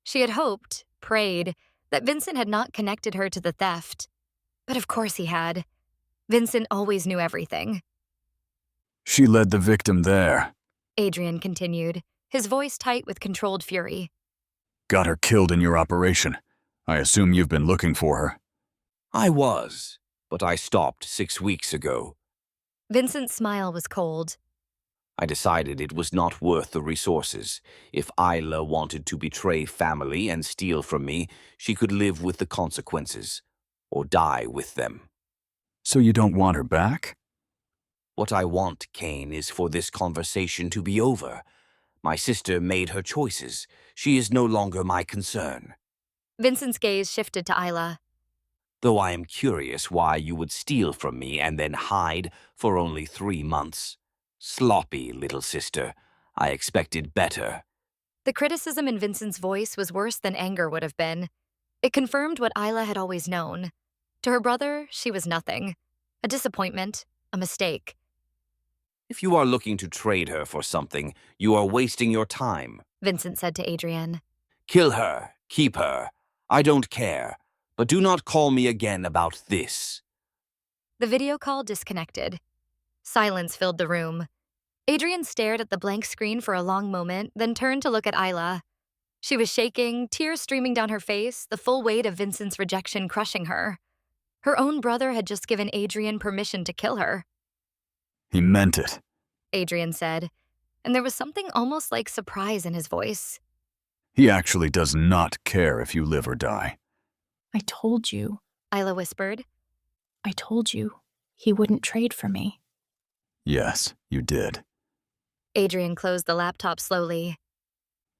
A: She had hoped, prayed, that Vincent had not connected her to the theft. But of course he had. Vincent always knew everything.
D: She led the victim there.
A: Adrian continued, his voice tight with controlled fury.
D: Got her killed in your operation. I assume you've been looking for her.
F: I was, but I stopped 6 weeks ago.
A: Vincent's smile was cold.
F: I decided it was not worth the resources. If Isla wanted to betray family and steal from me, she could live with the consequences, or die with them.
D: So you don't want her back?
F: What I want, Kane, is for this conversation to be over. My sister made her choices. She is no longer my concern.
A: Vincent's gaze shifted to Isla.
F: Though I am curious why you would steal from me and then hide for only 3 months. Sloppy, little sister. I expected better.
A: The criticism in Vincent's voice was worse than anger would have been. It confirmed what Isla had always known. To her brother, she was nothing. A disappointment, a mistake.
F: If you are looking to trade her for something, you are wasting your time.
A: Vincent said to Adrian.
F: Kill her. Keep her. I don't care. But do not call me again about this.
A: The video call disconnected. Silence filled the room. Adrian stared at the blank screen for a long moment, then turned to look at Isla. She was shaking, tears streaming down her face, the full weight of Vincent's rejection crushing her. Her own brother had just given Adrian permission to kill her.
D: He meant it.
A: Adrian said, and there was something almost like surprise in his voice.
D: He actually does not care if you live or die.
E: I told you.
A: Isla whispered.
E: I told you. He wouldn't trade for me.
D: Yes, you did.
A: Adrian closed the laptop slowly.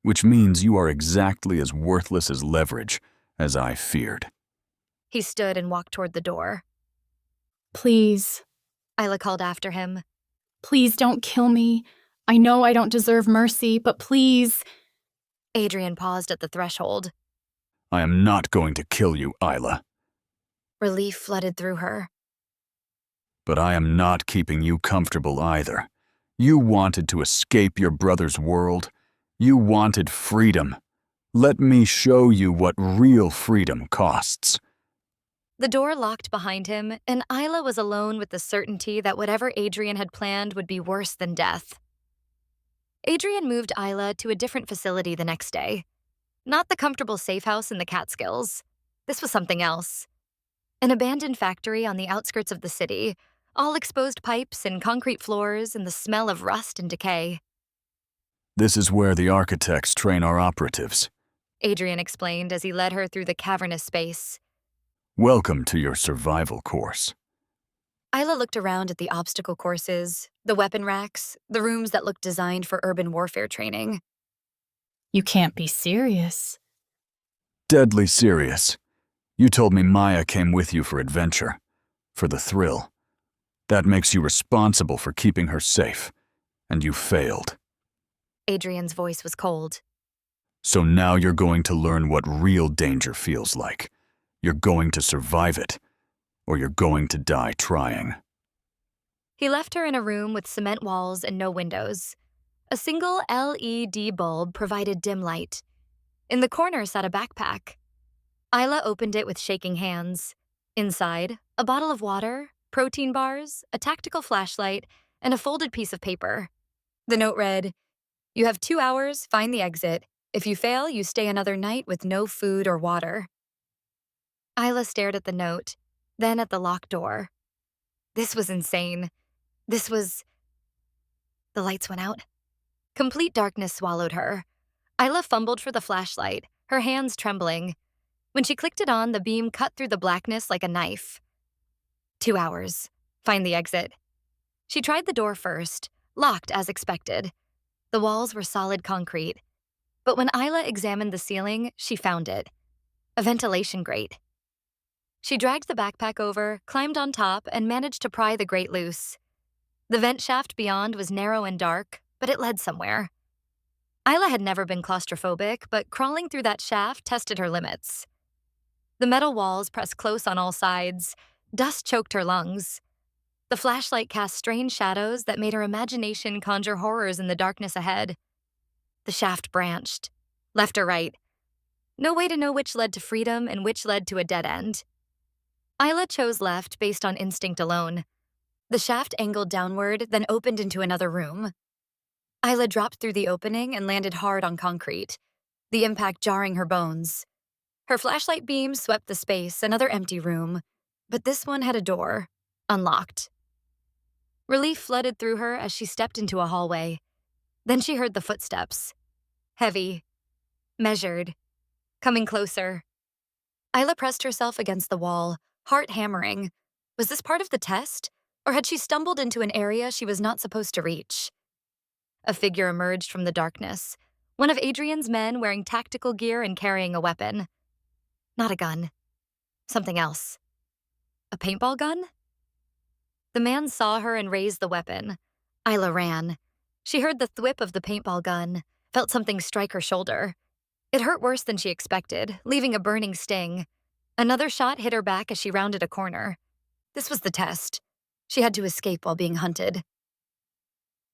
D: Which means you are exactly as worthless as leverage as I feared.
A: He stood and walked toward the door.
E: Please.
A: Isla called after him.
E: Please don't kill me. I know I don't deserve mercy, but please.
A: Adrian paused at the threshold.
D: I am not going to kill you, Isla.
A: Relief flooded through her.
D: But I am not keeping you comfortable either. You wanted to escape your brother's world. You wanted freedom. Let me show you what real freedom costs.
A: The door locked behind him, and Isla was alone with the certainty that whatever Adrian had planned would be worse than death. Adrian moved Isla to a different facility the next day. Not the comfortable safe house in the Catskills. This was something else. An abandoned factory on the outskirts of the city, all exposed pipes and concrete floors and the smell of rust and decay.
D: This is where the architects train our operatives.
A: Adrian explained as he led her through the cavernous space.
D: Welcome to your survival course.
A: Isla looked around at the obstacle courses, the weapon racks, the rooms that looked designed for urban warfare training.
E: You can't be serious.
D: Deadly serious. You told me Maya came with you for adventure, for the thrill. That makes you responsible for keeping her safe, and you failed.
A: Adrian's voice was cold.
D: So now you're going to learn what real danger feels like. You're going to survive it, or you're going to die trying.
A: He left her in a room with cement walls and no windows. A single LED bulb provided dim light. In the corner sat a backpack. Isla opened it with shaking hands. Inside, a bottle of water, protein bars, a tactical flashlight, and a folded piece of paper. The note read, "You have 2 hours, find the exit. If you fail, you stay another night with no food or water." Isla stared at the note, then at the locked door. This was insane. The lights went out. Complete darkness swallowed her. Isla fumbled for the flashlight, her hands trembling. When she clicked it on, the beam cut through the blackness like a knife. 2 hours. Find the exit. She tried the door first, locked as expected. The walls were solid concrete. But when Isla examined the ceiling, she found it. A ventilation grate. She dragged the backpack over, climbed on top, and managed to pry the grate loose. The vent shaft beyond was narrow and dark, but it led somewhere. Isla had never been claustrophobic, but crawling through that shaft tested her limits. The metal walls pressed close on all sides. Dust choked her lungs. The flashlight cast strange shadows that made her imagination conjure horrors in the darkness ahead. The shaft branched, left or right. No way to know which led to freedom and which led to a dead end. Isla chose left based on instinct alone. The shaft angled downward, then opened into another room. Isla dropped through the opening and landed hard on concrete, the impact jarring her bones. Her flashlight beam swept the space, another empty room, but this one had a door, unlocked. Relief flooded through her as she stepped into a hallway. Then she heard the footsteps. Heavy, measured, coming closer. Isla pressed herself against the wall, heart hammering. Was this part of the test, or had she stumbled into an area she was not supposed to reach? A figure emerged from the darkness, one of Adrian's men wearing tactical gear and carrying a weapon. Not a gun. Something else. A paintball gun? The man saw her and raised the weapon. Isla ran. She heard the thwip of the paintball gun, felt something strike her shoulder. It hurt worse than she expected, leaving a burning sting. Another shot hit her back as she rounded a corner. This was the test. She had to escape while being hunted.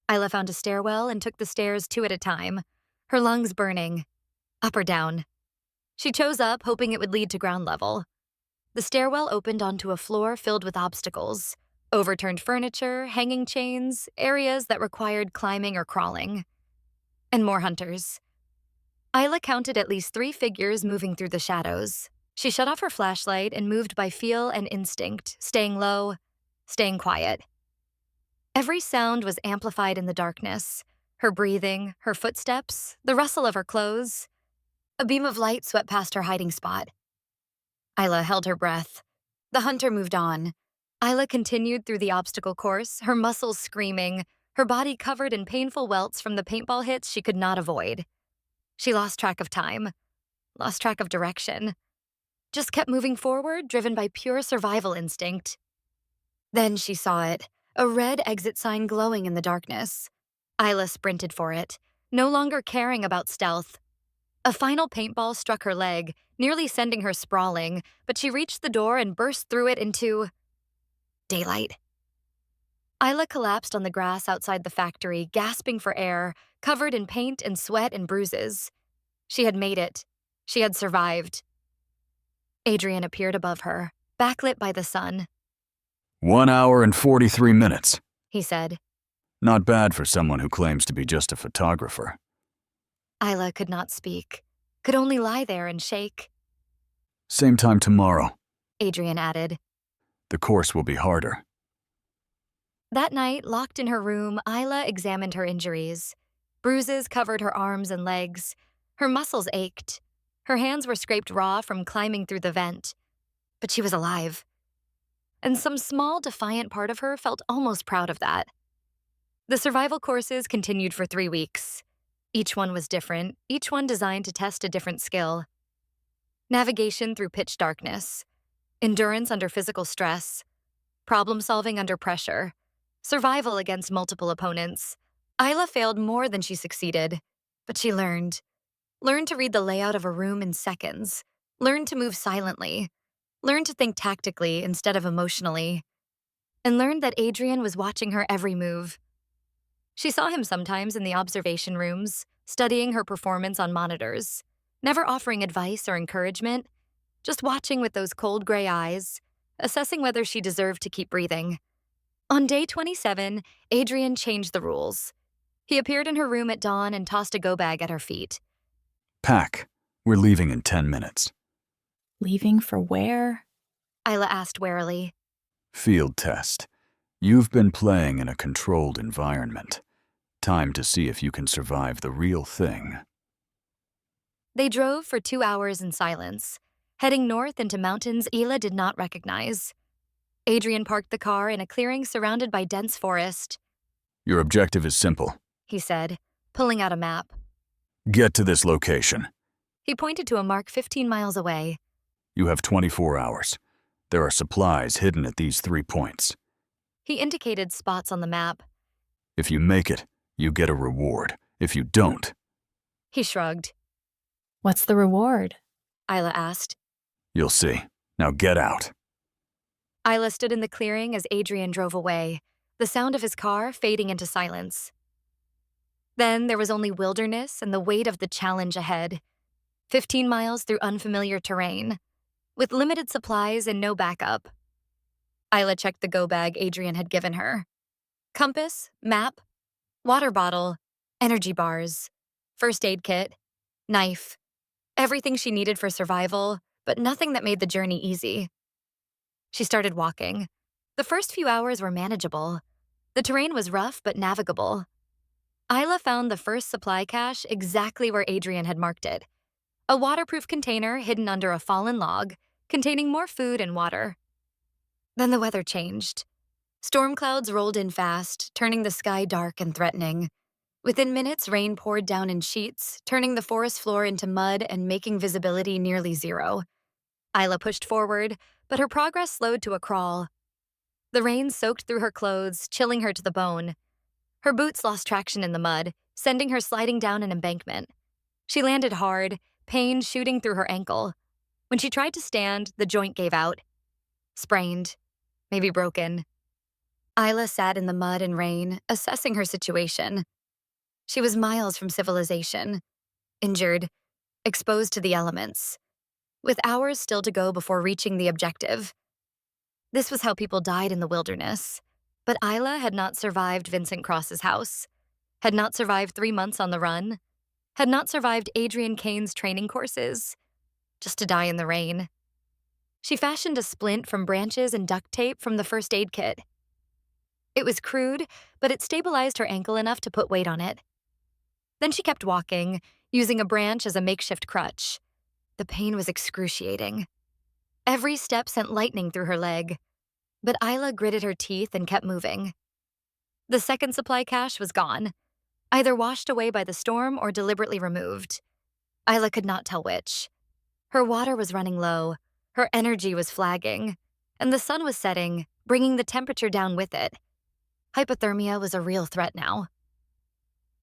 A: Isla found a stairwell and took the stairs 2 at a time, her lungs burning. Up or down? She chose up, hoping it would lead to ground level. The stairwell opened onto a floor filled with obstacles. Overturned furniture, hanging chains, areas that required climbing or crawling. And more hunters. Isla counted at least 3 figures moving through the shadows. She shut off her flashlight and moved by feel and instinct, staying low, staying quiet. Every sound was amplified in the darkness. Her breathing, her footsteps, the rustle of her clothes. A beam of light swept past her hiding spot. Isla held her breath. The hunter moved on. Isla continued through the obstacle course, her muscles screaming, her body covered in painful welts from the paintball hits she could not avoid. She lost track of time, lost track of direction. Just kept moving forward, driven by pure survival instinct. Then she saw it, a red exit sign glowing in the darkness. Isla sprinted for it, no longer caring about stealth. A final paintball struck her leg, nearly sending her sprawling, but she reached the door and burst through it into daylight. Isla collapsed on the grass outside the factory, gasping for air, covered in paint and sweat and bruises. She had made it. She had survived. Adrian appeared above her, backlit by the sun.
D: 1 hour and 43 minutes.
A: He said.
D: Not bad for someone who claims to be just a photographer.
A: Isla could not speak, could only lie there and shake.
D: Same time tomorrow.
A: Adrian added.
D: The course will be harder.
A: That night, locked in her room, Isla examined her injuries. Bruises covered her arms and legs. Her muscles ached. Her hands were scraped raw from climbing through the vent. But she was alive. And some small, defiant part of her felt almost proud of that. The survival courses continued for 3 weeks. Each one was different, each one designed to test a different skill. Navigation through pitch darkness, endurance under physical stress, problem-solving under pressure, survival against multiple opponents. Isla failed more than she succeeded, but she learned. Learned to read the layout of a room in seconds, learned to move silently, learned to think tactically instead of emotionally, and learned that Adrian was watching her every move. She saw him sometimes in the observation rooms, studying her performance on monitors, never offering advice or encouragement, just watching with those cold gray eyes, assessing whether she deserved to keep breathing. On day 27, Adrian changed the rules. He appeared in her room at dawn and tossed a go bag at her feet.
D: Pack. We're leaving in 10 minutes.
E: Leaving for where?
A: Isla asked warily.
D: Field test. You've been playing in a controlled environment. Time to see if you can survive the real thing.
A: They drove for 2 hours in silence, heading north into mountains Isla did not recognize. Adrian parked the car in a clearing surrounded by dense forest.
D: Your objective is simple.
A: He said, pulling out a map.
D: Get to this location.
A: He pointed to a mark 15 miles away.
D: You have 24 hours. There are supplies hidden at these 3 points.
A: He indicated spots on the map.
D: If you make it, you get a reward. If you don't,
A: He shrugged.
E: What's the reward?
A: Isla asked.
D: you'll see. Now get out.
A: Isla stood in the clearing as Adrian drove away, the sound of his car fading into silence. Then there was only wilderness and the weight of the challenge ahead. 15 miles through unfamiliar terrain, with limited supplies and no backup. Isla checked the go bag Adrian had given her. Compass, map, water bottle, energy bars, first aid kit, knife, everything she needed for survival, but nothing that made the journey easy. She started walking. The first few hours were manageable. The terrain was rough but navigable. Isla found the first supply cache exactly where Adrian had marked it. A waterproof container hidden under a fallen log, containing more food and water. Then the weather changed. Storm clouds rolled in fast, turning the sky dark and threatening. Within minutes, rain poured down in sheets, turning the forest floor into mud and making visibility nearly zero. Isla pushed forward, but her progress slowed to a crawl. The rain soaked through her clothes, chilling her to the bone. Her boots lost traction in the mud, sending her sliding down an embankment. She landed hard, pain shooting through her ankle. When she tried to stand, the joint gave out. Sprained, maybe broken. Isla sat in the mud and rain, assessing her situation. She was miles from civilization, injured, exposed to the elements, with hours still to go before reaching the objective. This was how people died in the wilderness. But Isla had not survived Vincent Cross's house, had not survived 3 months on the run, had not survived Adrian Kane's training courses, just to die in the rain. She fashioned a splint from branches and duct tape from the first aid kit. It was crude, but it stabilized her ankle enough to put weight on it. Then she kept walking, using a branch as a makeshift crutch. The pain was excruciating. Every step sent lightning through her leg. But Isla gritted her teeth and kept moving. The second supply cache was gone, either washed away by the storm or deliberately removed. Isla could not tell which. Her water was running low, her energy was flagging, and the sun was setting, bringing the temperature down with it. Hypothermia was a real threat now.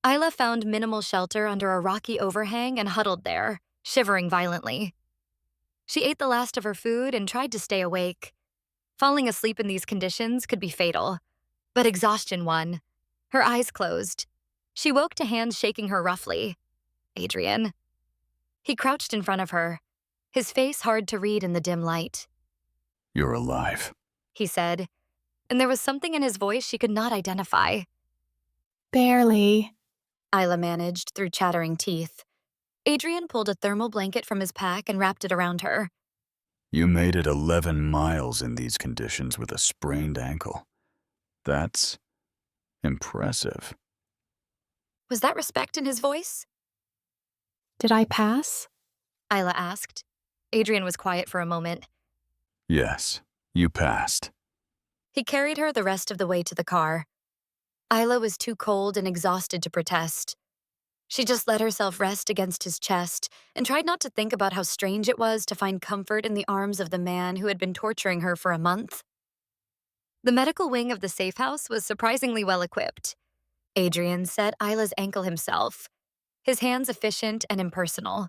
A: Isla found minimal shelter under a rocky overhang and huddled there, shivering violently. She ate the last of her food and tried to stay awake. Falling asleep in these conditions could be fatal, but exhaustion won. Her eyes closed. She woke to hands shaking her roughly. Adrian. He crouched in front of her, his face hard to read in the dim light.
D: You're alive,
A: He said, and there was something in his voice she could not identify.
E: Barely.
A: Isla managed through chattering teeth. Adrian pulled a thermal blanket from his pack and wrapped it around her.
D: You made it 11 miles in these conditions with a sprained ankle. That's impressive.
A: Was that respect in his voice?
E: Did I pass?
A: Isla asked. Adrian was quiet for a moment.
D: Yes, you passed.
A: He carried her the rest of the way to the car. Isla was too cold and exhausted to protest. She just let herself rest against his chest and tried not to think about how strange it was to find comfort in the arms of the man who had been torturing her for a month. The medical wing of the safe house was surprisingly well equipped. Adrian set Isla's ankle himself, his hands efficient and impersonal.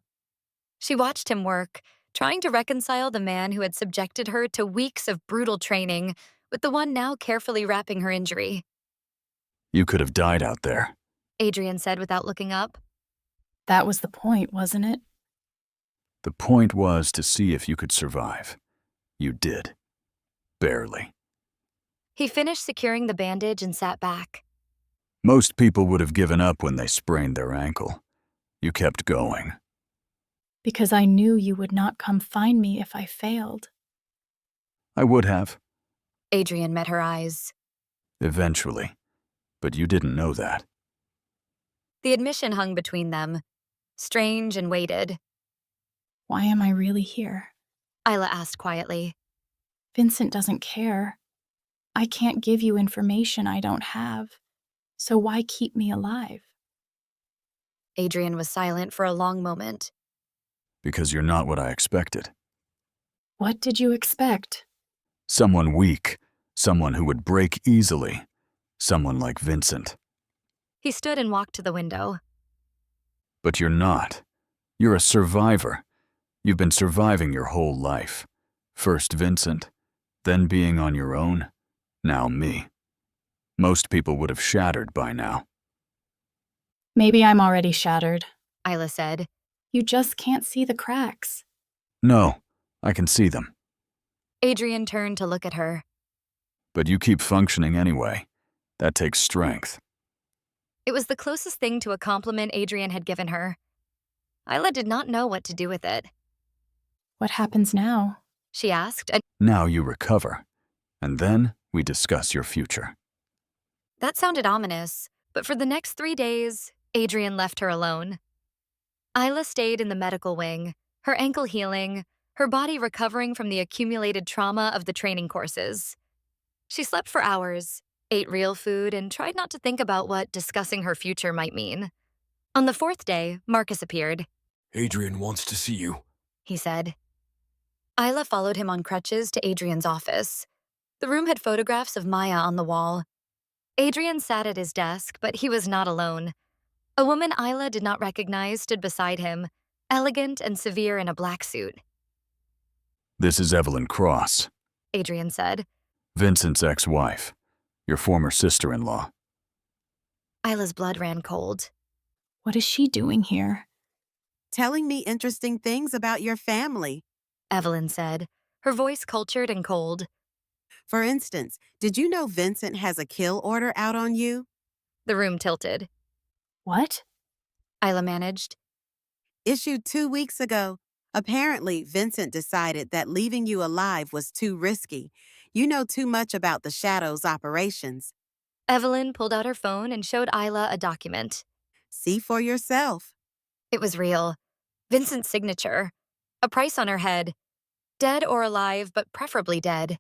A: She watched him work, trying to reconcile the man who had subjected her to weeks of brutal training with the one now carefully wrapping her injury.
D: You could have died out there.
A: Adrian said without looking up.
E: That was the point, wasn't it?
D: The point was to see if you could survive. You did. Barely.
A: He finished securing the bandage and sat back.
D: Most people would have given up when they sprained their ankle. You kept going.
E: Because I knew you would not come find me if I failed.
D: I would have.
A: Adrian met her eyes.
D: Eventually. But you didn't know that.
A: The admission hung between them, strange and weighted.
E: Why am I really here?
A: Isla asked quietly.
E: Vincent doesn't care. I can't give you information I don't have. So why keep me alive?
A: Adrian was silent for a long moment.
D: Because you're not what I expected.
E: What did you expect?
D: Someone weak. Someone who would break easily. Someone like Vincent.
A: He stood and walked to the window.
D: But you're not. You're a survivor. You've been surviving your whole life. First Vincent, then being on your own, now me. Most people would have shattered by now.
E: Maybe I'm already shattered.
A: Isla said.
E: You just can't see the cracks.
D: No, I can see them.
A: Adrian turned to look at her.
D: But you keep functioning anyway. That takes strength.
A: It was the closest thing to a compliment Adrian had given her. Isla did not know what to do with it.
E: What happens now?
A: She asked, and
D: Now you recover. And then we discuss your future.
A: that sounded ominous, but for the next 3 days, Adrian left her alone. Isla stayed in the medical wing, her ankle healing, her body recovering from the accumulated trauma of the training courses. She slept for hours, ate real food, and tried not to think about what discussing her future might mean. On the 4th day, Marcus appeared.
F: Adrian wants to see you.
A: He said. Isla followed him on crutches to Adrian's office. The room had photographs of Maya on the wall. Adrian sat at his desk, but he was not alone. A woman Isla did not recognize stood beside him, elegant and severe in a black suit.
D: This is Evelyn Cross,
A: Adrian said.
D: Vincent's ex-wife, your former sister-in-law.
A: Isla's blood ran cold.
E: What is she doing here?
G: Telling me interesting things about your family.
A: Evelyn said, her voice cultured and cold.
G: For instance, did you know Vincent has a kill order out on you?
A: The room tilted.
E: What?
A: Isla managed.
G: Issued 2 weeks ago. Apparently, Vincent decided that leaving you alive was too risky. You know too much about the Shadows operations.
A: Evelyn pulled out her phone and showed Isla a document.
G: See for yourself.
A: It was real. Vincent's signature. A price on her head. Dead or alive, but preferably dead.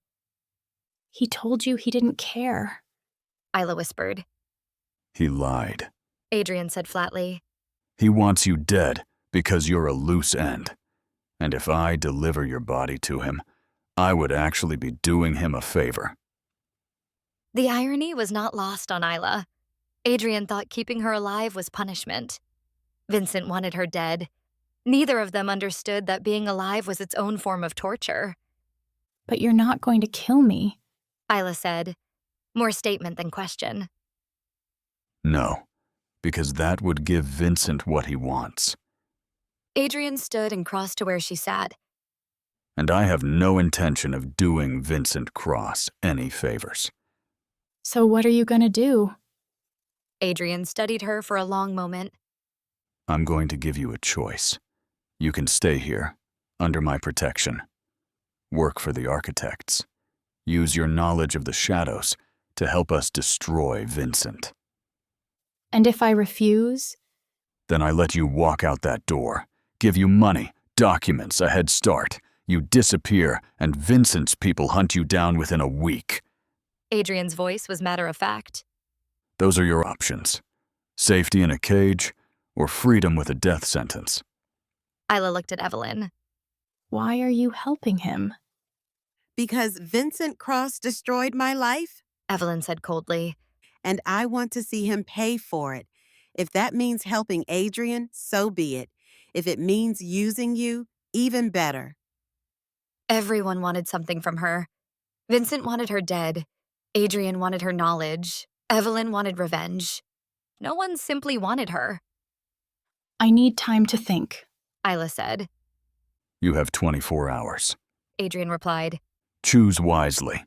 E: He told you he didn't care.
A: Isla whispered.
D: He lied.
A: Adrian said flatly.
D: He wants you dead because you're a loose end. And if I deliver your body to him, I would actually be doing him a favor.
A: The irony was not lost on Isla. Adrian thought keeping her alive was punishment. Vincent wanted her dead. Neither of them understood that being alive was its own form of torture.
E: But you're not going to kill me.
A: Isla said, more statement than question.
D: No, because that would give Vincent what he wants.
A: Adrian stood and crossed to where she sat.
D: And I have no intention of doing Vincent Cross any favors.
E: So what are you going to do?
A: Adrian studied her for a long moment.
D: I'm going to give you a choice. You can stay here, under my protection. Work for the architects. Use your knowledge of the shadows to help us destroy Vincent.
E: And if I refuse?
D: Then I let you walk out that door, give you money, documents, a head start. You disappear, and Vincent's people hunt you down within a week.
A: Adrian's voice was matter-of-fact.
D: Those are your options. Safety in a cage, or freedom with a death sentence.
A: Isla looked at Evelyn.
E: Why are you helping him?
G: Because Vincent Cross destroyed my life,
A: Evelyn said coldly.
G: and I want to see him pay for it. If that means helping Adrian, so be it. If it means using you, even better.
A: Everyone wanted something from her. Vincent wanted her dead. Adrian wanted her knowledge. Evelyn wanted revenge. No one simply wanted her.
E: I need time to think.
A: Isla said.
D: You have 24 hours.
A: Adrian replied.
D: Choose wisely.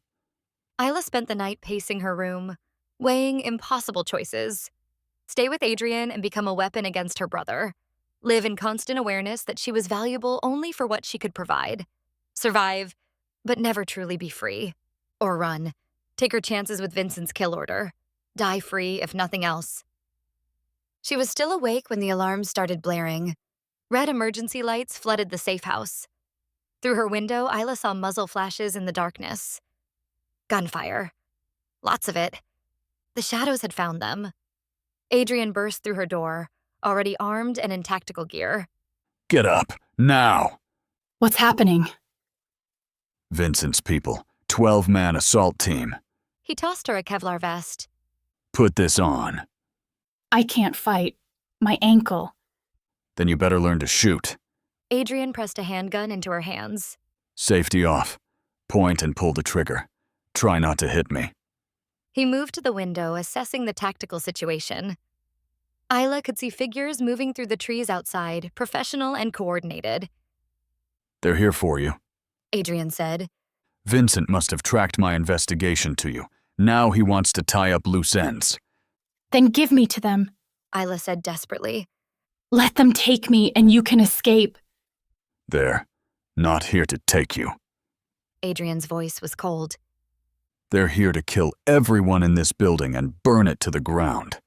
A: Isla spent the night pacing her room, weighing impossible choices. Stay with Adrian and become a weapon against her brother. Live in constant awareness that she was valuable only for what she could provide. Survive, but never truly be free. Or run. Take her chances with Vincent's kill order. Die free, if nothing else. She was still awake when the alarms started blaring. Red emergency lights flooded the safe house. Through her window, Isla saw muzzle flashes in the darkness. Gunfire. Lots of it. The shadows had found them. Adrian burst through her door, already armed and in tactical gear.
D: Get up, now!
E: What's happening?
D: Vincent's people, 12-man assault team.
A: He tossed her a Kevlar vest.
D: Put this on.
E: I can't fight. My ankle.
D: Then you better learn to shoot.
A: Adrian pressed a handgun into her hands.
D: Safety off. Point and pull the trigger. Try not to hit me.
A: He moved to the window, assessing the tactical situation. Isla could see figures moving through the trees outside, professional and coordinated.
D: They're here for you.
A: Adrian said.
D: Vincent must have tracked my investigation to you. Now he wants to tie up loose ends.
E: Then give me to them.
A: Isla said desperately.
E: Let them take me and you can escape.
D: They're not here to take you.
A: Adrian's voice was cold.
D: They're here to kill everyone in this building and burn it to the ground.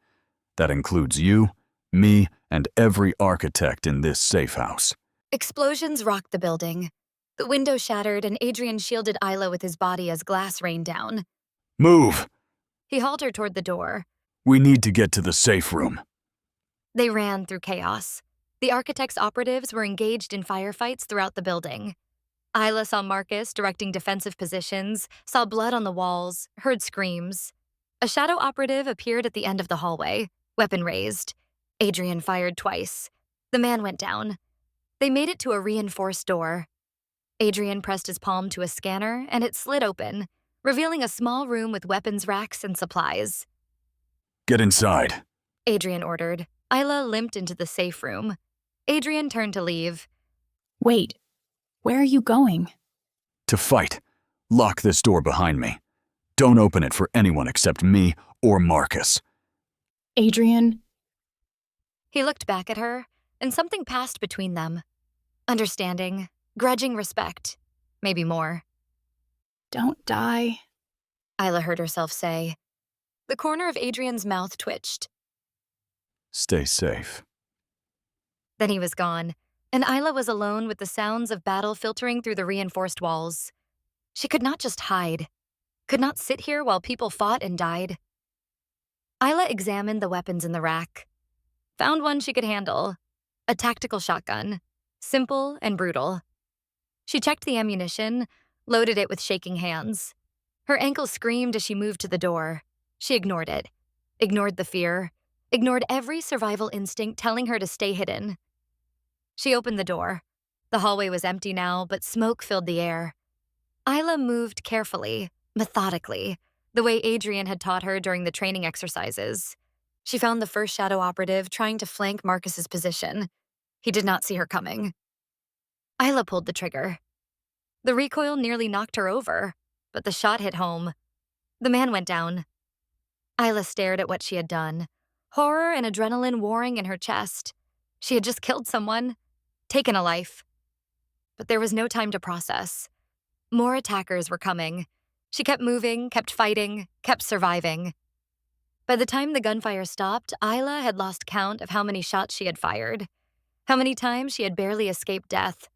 D: That includes you, me, and every architect in this safe house.
A: Explosions rocked the building. The window shattered and Adrian shielded Isla with his body as glass rained down.
D: Move!
A: He hauled her toward the door.
D: We need to get to the safe room.
A: They ran through chaos. The architect's operatives were engaged in firefights throughout the building. Isla saw Marcus directing defensive positions, saw blood on the walls, heard screams. A shadow operative appeared at the end of the hallway, weapon raised. Adrian fired twice. The man went down. They made it to a reinforced door. Adrian pressed his palm to a scanner, and it slid open, revealing a small room with weapons racks and supplies.
D: Get inside.
A: Adrian ordered. Isla limped into the safe room. Adrian turned to leave.
E: Wait, where are you going?
D: To fight. Lock this door behind me. Don't open it for anyone except me or Marcus.
E: Adrian?
A: He looked back at her, and something passed between them. Understanding, grudging respect, maybe more.
E: Don't die.
A: Isla heard herself say. The corner of Adrian's mouth twitched.
D: Stay safe.
A: Then he was gone, and Isla was alone with the sounds of battle filtering through the reinforced walls. She could not just hide, could not sit here while people fought and died. Isla examined the weapons in the rack. Found one she could handle, a tactical shotgun, simple and brutal. She checked the ammunition, loaded it with shaking hands. Her ankle screamed as she moved to the door. She ignored it, ignored the fear, ignored every survival instinct telling her to stay hidden. She opened the door. The hallway was empty now, but smoke filled the air. Isla moved carefully, methodically, the way Adrian had taught her during the training exercises. She found the first shadow operative trying to flank Marcus's position. He did not see her coming. Isla pulled the trigger. The recoil nearly knocked her over, but the shot hit home. The man went down. Isla stared at what she had done, horror and adrenaline warring in her chest. She had just killed someone, taken a life. But there was no time to process. More attackers were coming. She kept moving, kept fighting, kept surviving. By the time the gunfire stopped, Isla had lost count of how many shots she had fired, how many times she had barely escaped death,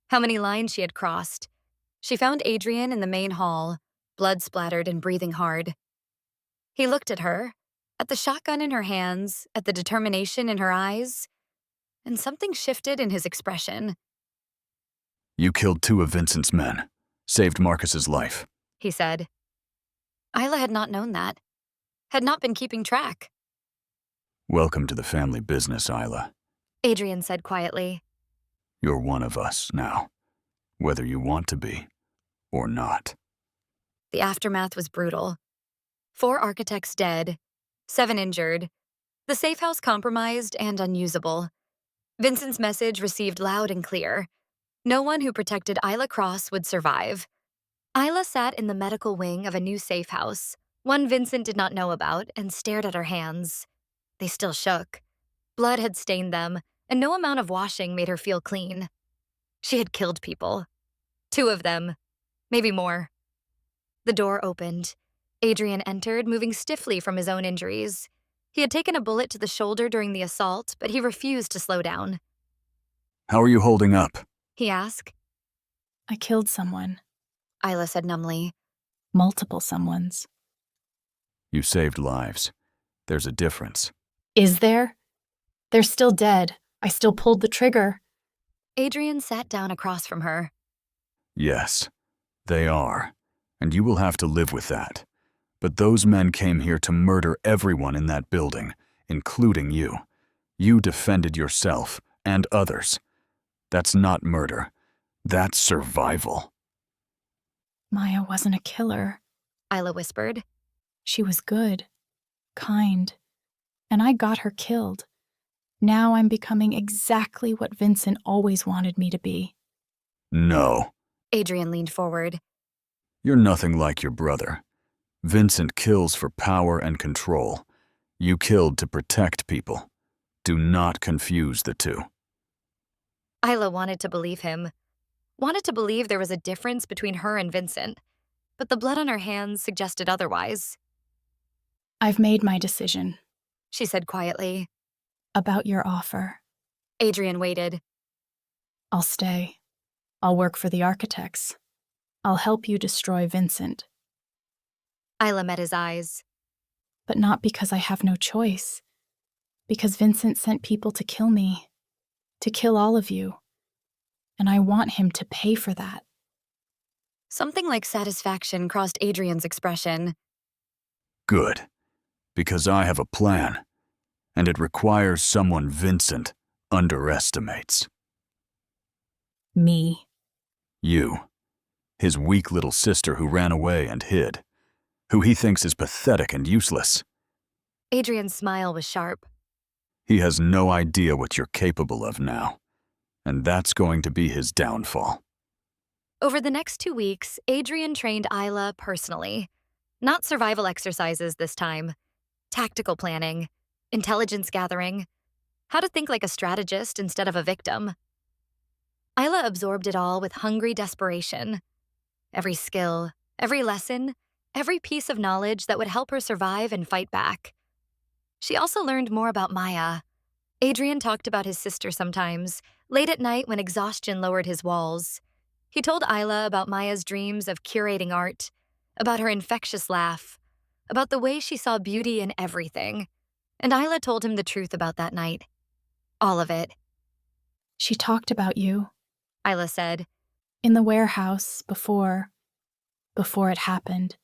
A: how many lines she had crossed. She found Adrian in the main hall, blood-splattered and breathing hard. He looked at her, at the shotgun in her hands, at the determination in her eyes, and something shifted in his expression.
D: You killed 2 of Vincent's men, saved Marcus's life.
A: He said. Isla had not known that, had not been keeping track.
D: Welcome to the family business, Isla.
A: Adrian said quietly.
D: You're one of us now, whether you want to be or not.
A: The aftermath was brutal. 4 architects dead, 7 injured, the safe house compromised and unusable. Vincent's message received loud and clear. No one who protected Isla Cross would survive. Isla sat in the medical wing of a new safe house, one Vincent did not know about, and stared at her hands. They still shook. Blood had stained them, and no amount of washing made her feel clean. She had killed people. 2 of them, maybe more. The door opened. Adrian entered, moving stiffly from his own injuries. He had taken a bullet to the shoulder during the assault, but he refused to slow down.
D: How are you holding up?
A: He asked.
E: I killed someone.
A: Isla said numbly.
E: Multiple someones.
D: You saved lives. There's a difference.
E: Is there? They're still dead. I still pulled the trigger.
A: Adrian sat down across from her.
D: Yes, they are. And you will have to live with that. But those men came here to murder everyone in that building, including you. You defended yourself and others. That's not murder. That's survival.
E: Maya wasn't a killer.
A: Isla whispered.
E: She was good, kind, and I got her killed. Now I'm becoming exactly what Vincent always wanted me to be.
D: No.
A: Adrian leaned forward.
D: You're nothing like your brother. Vincent kills for power and control. You killed to protect people. Do not confuse the two.
A: Isla wanted to believe him. Wanted to believe there was a difference between her and Vincent. But the blood on her hands suggested otherwise.
E: I've made my decision.
A: She said quietly.
E: About your offer.
A: Adrian waited.
E: I'll stay. I'll work for the architects. I'll help you destroy Vincent.
A: Isla met his eyes.
E: But not because I have no choice. Because Vincent sent people to kill me. To kill all of you. And I want him to pay for that.
A: Something like satisfaction crossed Adrian's expression.
D: Good. Because I have a plan. And it requires someone Vincent underestimates.
E: Me.
D: You. His weak little sister who ran away and hid. Who he thinks is pathetic and useless.
A: Adrian's smile was sharp.
D: He has no idea what you're capable of now. And that's going to be his downfall.
A: Over the next 2 weeks, Adrian trained Isla personally. Not survival exercises this time. Tactical planning. Intelligence gathering. How to think like a strategist instead of a victim. Isla absorbed it all with hungry desperation. Every skill, every lesson, every piece of knowledge that would help her survive and fight back. She also learned more about Maya. Adrian talked about his sister sometimes, late at night when exhaustion lowered his walls. He told Isla about Maya's dreams of curating art, about her infectious laugh, about the way she saw beauty in everything. And Isla told him the truth about that night. All of it.
E: She talked about you.
A: Isla said.
E: In the warehouse, before it happened.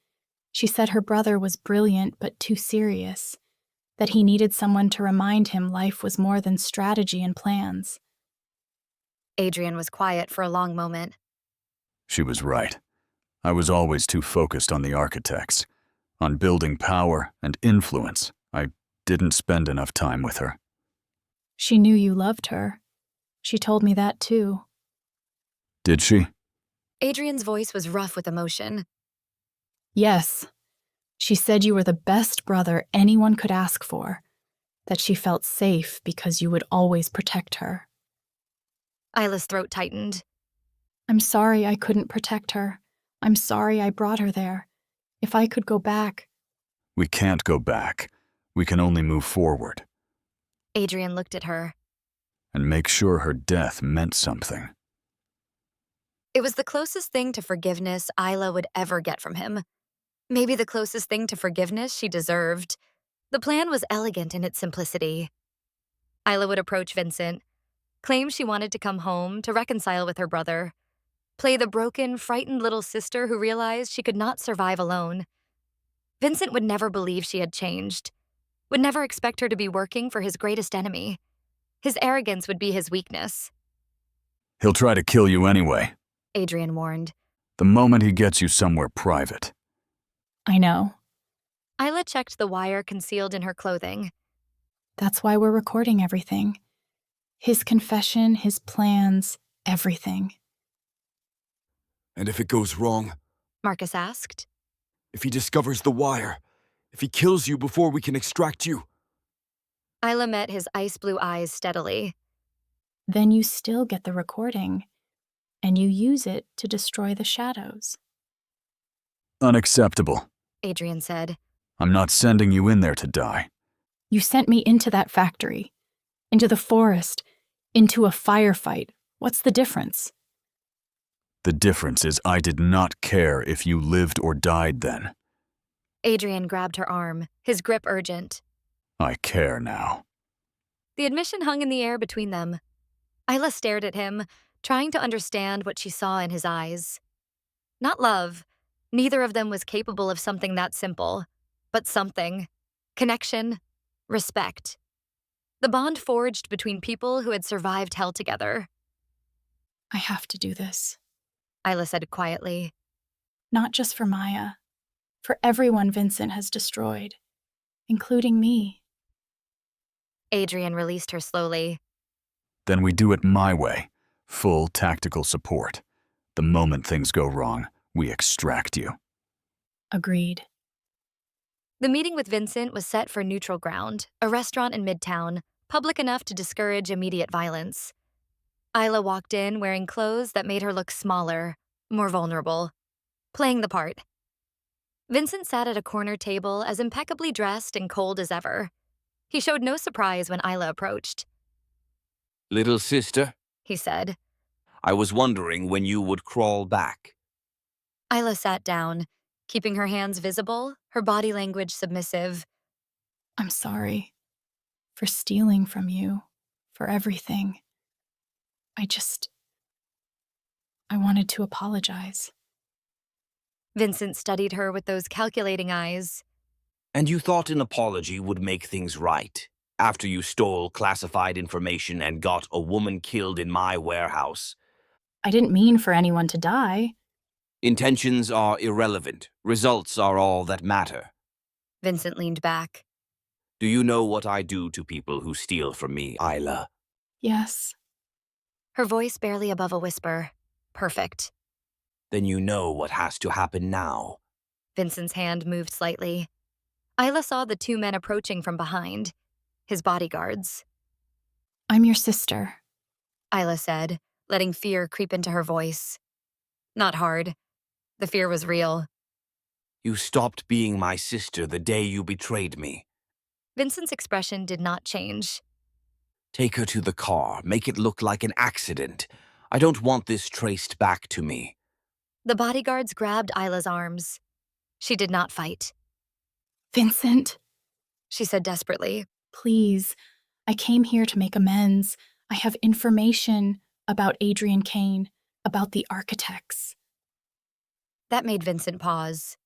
E: She said her brother was brilliant but too serious, that he needed someone to remind him life was more than strategy and plans.
A: Adrian was quiet for a long moment.
D: She was right. I was always too focused on the architects, on building power and influence. I didn't spend enough time with her.
E: She knew you loved her. She told me that too.
D: Did she?
A: Adrian's voice was rough with emotion.
E: Yes. She said you were the best brother anyone could ask for, that she felt safe because you would always protect her.
A: Isla's throat tightened.
E: I'm sorry I couldn't protect her. I'm sorry I brought her there. If I could go back.
D: We can't go back. We can only move forward
A: Adrian looked at her.
D: and make sure her death meant something.
A: It was the closest thing to forgiveness Isla would ever get from him. Maybe the closest thing to forgiveness she deserved. The plan was elegant in its simplicity. Isla would approach Vincent, claim she wanted to come home to reconcile with her brother, play the broken, frightened little sister who realized she could not survive alone. Vincent would never believe she had changed, would never expect her to be working for his greatest enemy. His arrogance would be his weakness,
D: He'll try to kill you anyway,
A: Adrian warned.
D: the moment he gets you somewhere private.
E: I know.
A: Isla checked the wire concealed in her clothing.
E: That's why we're recording everything. His confession, his plans, everything.
F: And if it goes wrong,
A: Marcus asked.
F: if he discovers the wire, if he kills you before we can extract you,
A: Isla met his ice blue eyes steadily.
E: Then you still get the recording, and you use it to destroy the shadows.
D: Unacceptable.
A: Adrian said.
D: I'm not sending you in there to die.
E: You sent me into that factory, into the forest, into a firefight. What's the difference?
D: The difference is I did not care if you lived or died then.
A: Adrian grabbed her arm, his grip urgent.
D: I care now.
A: The admission hung in the air between them. Isla stared at him, trying to understand what she saw in his eyes. Not love. Neither of them was capable of something that simple. But something. Connection. Respect. The bond forged between people who had survived hell together.
E: I have to do this.
A: Isla said quietly.
E: Not just for Maya. For everyone Vincent has destroyed. Including me.
A: Adrian released her slowly.
D: Then we do it my way. Full tactical support. The moment things go wrong, we extract you.
E: Agreed.
A: The meeting with Vincent was set for neutral ground, a restaurant in Midtown, public enough to discourage immediate violence. Isla walked in wearing clothes that made her look smaller, more vulnerable, playing the part. Vincent sat at a corner table as impeccably dressed and cold as ever. He showed no surprise when Isla approached.
H: Little sister,
A: He said.
H: I was wondering when you would crawl back.
A: Isla sat down, keeping her hands visible, her body language submissive.
E: I'm sorry. For stealing from you. For everything. I wanted to apologize.
A: Vincent studied her with those calculating eyes.
H: And you thought an apology would make things right, after you stole classified information and got a woman killed in my warehouse.
E: I didn't mean for anyone to die.
H: Intentions are irrelevant. Results are all that matter.
A: Vincent leaned back.
H: Do you know what I do to people who steal from me, Isla?
E: Yes.
A: Her voice barely above a whisper. Perfect.
H: Then you know what has to happen now.
A: Vincent's hand moved slightly. Isla saw the two men approaching from behind, his bodyguards.
E: I'm your sister.
A: Isla said, letting fear creep into her voice. Not hard. The fear was real.
H: You stopped being my sister the day you betrayed me.
A: Vincent's expression did not change.
H: Take her to the car. Make it look like an accident. I don't want this traced back to me.
A: The bodyguards grabbed Isla's arms. She did not fight.
E: Vincent,
A: She said desperately.
E: please. I came here to make amends. I have information about Adrian Kane, about the architects.
A: That made Vincent pause.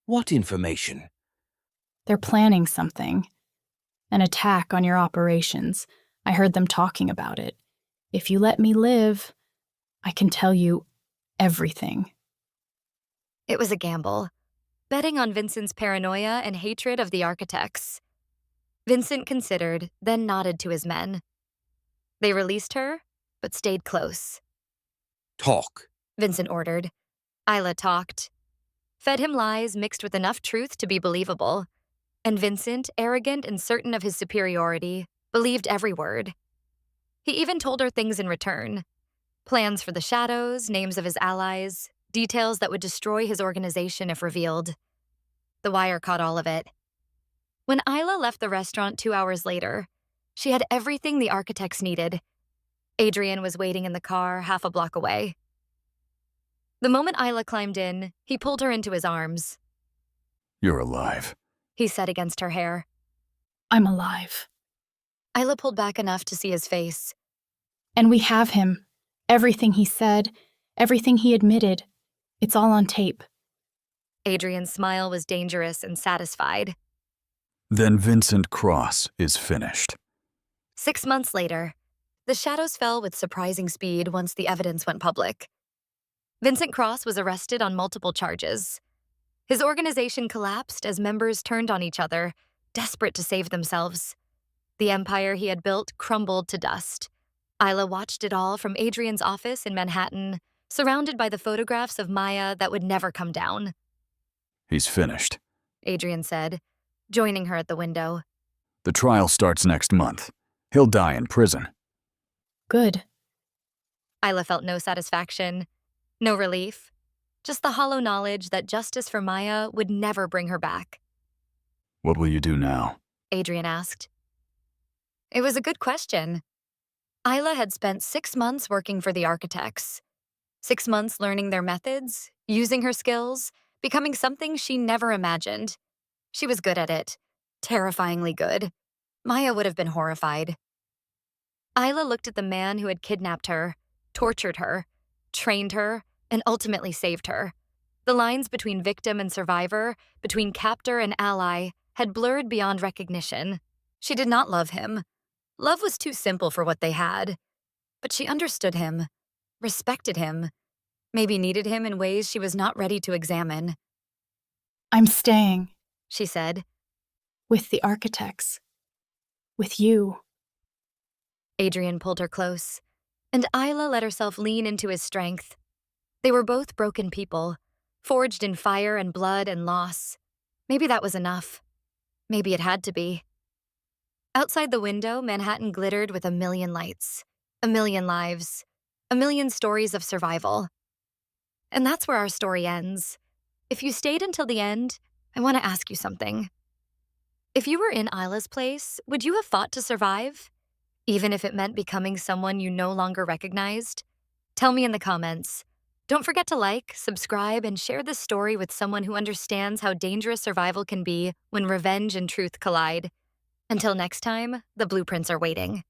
H: What information?
E: They're planning something. An attack on your operations. I heard them talking about it. If you let me live, I can tell you everything.
A: It was a gamble, betting on Vincent's paranoia and hatred of the architects. Vincent considered, then nodded to his men. They released her, but stayed close.
H: Talk.
A: Vincent ordered. Isla talked. Fed him lies mixed with enough truth to be believable. And Vincent, arrogant and certain of his superiority, believed every word. He even told her things in return. Plans for the shadows, names of his allies, details that would destroy his organization if revealed. The wire caught all of it. When Isla left the restaurant 2 hours later, she had everything the architects needed. Adrian was waiting in the car half a block away. The moment Isla climbed in, he pulled her into his arms.
D: You're alive.
A: He said against her hair.
E: I'm alive.
A: Isla pulled back enough to see his face.
E: And we have him. Everything he said, everything he admitted. It's all on tape.
A: Adrian's smile was dangerous and satisfied.
D: Then Vincent Cross is finished.
A: 6 months later, the shadows fell with surprising speed once the evidence went public. Vincent Cross was arrested on multiple charges. His organization collapsed as members turned on each other, desperate to save themselves. The empire he had built crumbled to dust. Isla watched it all from Adrian's office in Manhattan, surrounded by the photographs of Maya that would never come down.
D: He's finished.
A: Adrian said, joining her at the window.
D: The trial starts next month. He'll die in prison.
E: Good.
A: Isla felt no satisfaction, no relief, just the hollow knowledge that justice for Maya would never bring her back.
D: What will you do now?
A: Adrian asked. It was a good question. Isla had spent 6 months working for the architects. 6 months learning their methods, using her skills, becoming something she never imagined. She was good at it, terrifyingly good. Maya would have been horrified. Isla looked at the man who had kidnapped her, tortured her, trained her, and ultimately saved her. The lines between victim and survivor, between captor and ally, had blurred beyond recognition. She did not love him. Love was too simple for what they had. But she understood him, respected him, maybe needed him in ways she was not ready to examine.
E: I'm staying.
A: She said.
E: With the architects. With you.
A: Adrian pulled her close, and Isla let herself lean into his strength. They were both broken people, forged in fire and blood and loss. Maybe that was enough. Maybe it had to be. Outside the window, Manhattan glittered with a million lights, a million lives, a million stories of survival. And that's where our story ends. If you stayed until the end, I want to ask you something. If you were in Isla's place, would you have fought to survive? Even if it meant becoming someone you no longer recognized? Tell me in the comments. Don't forget to like, subscribe, and share this story with someone who understands how dangerous survival can be when revenge and truth collide. Until next time, the blueprints are waiting.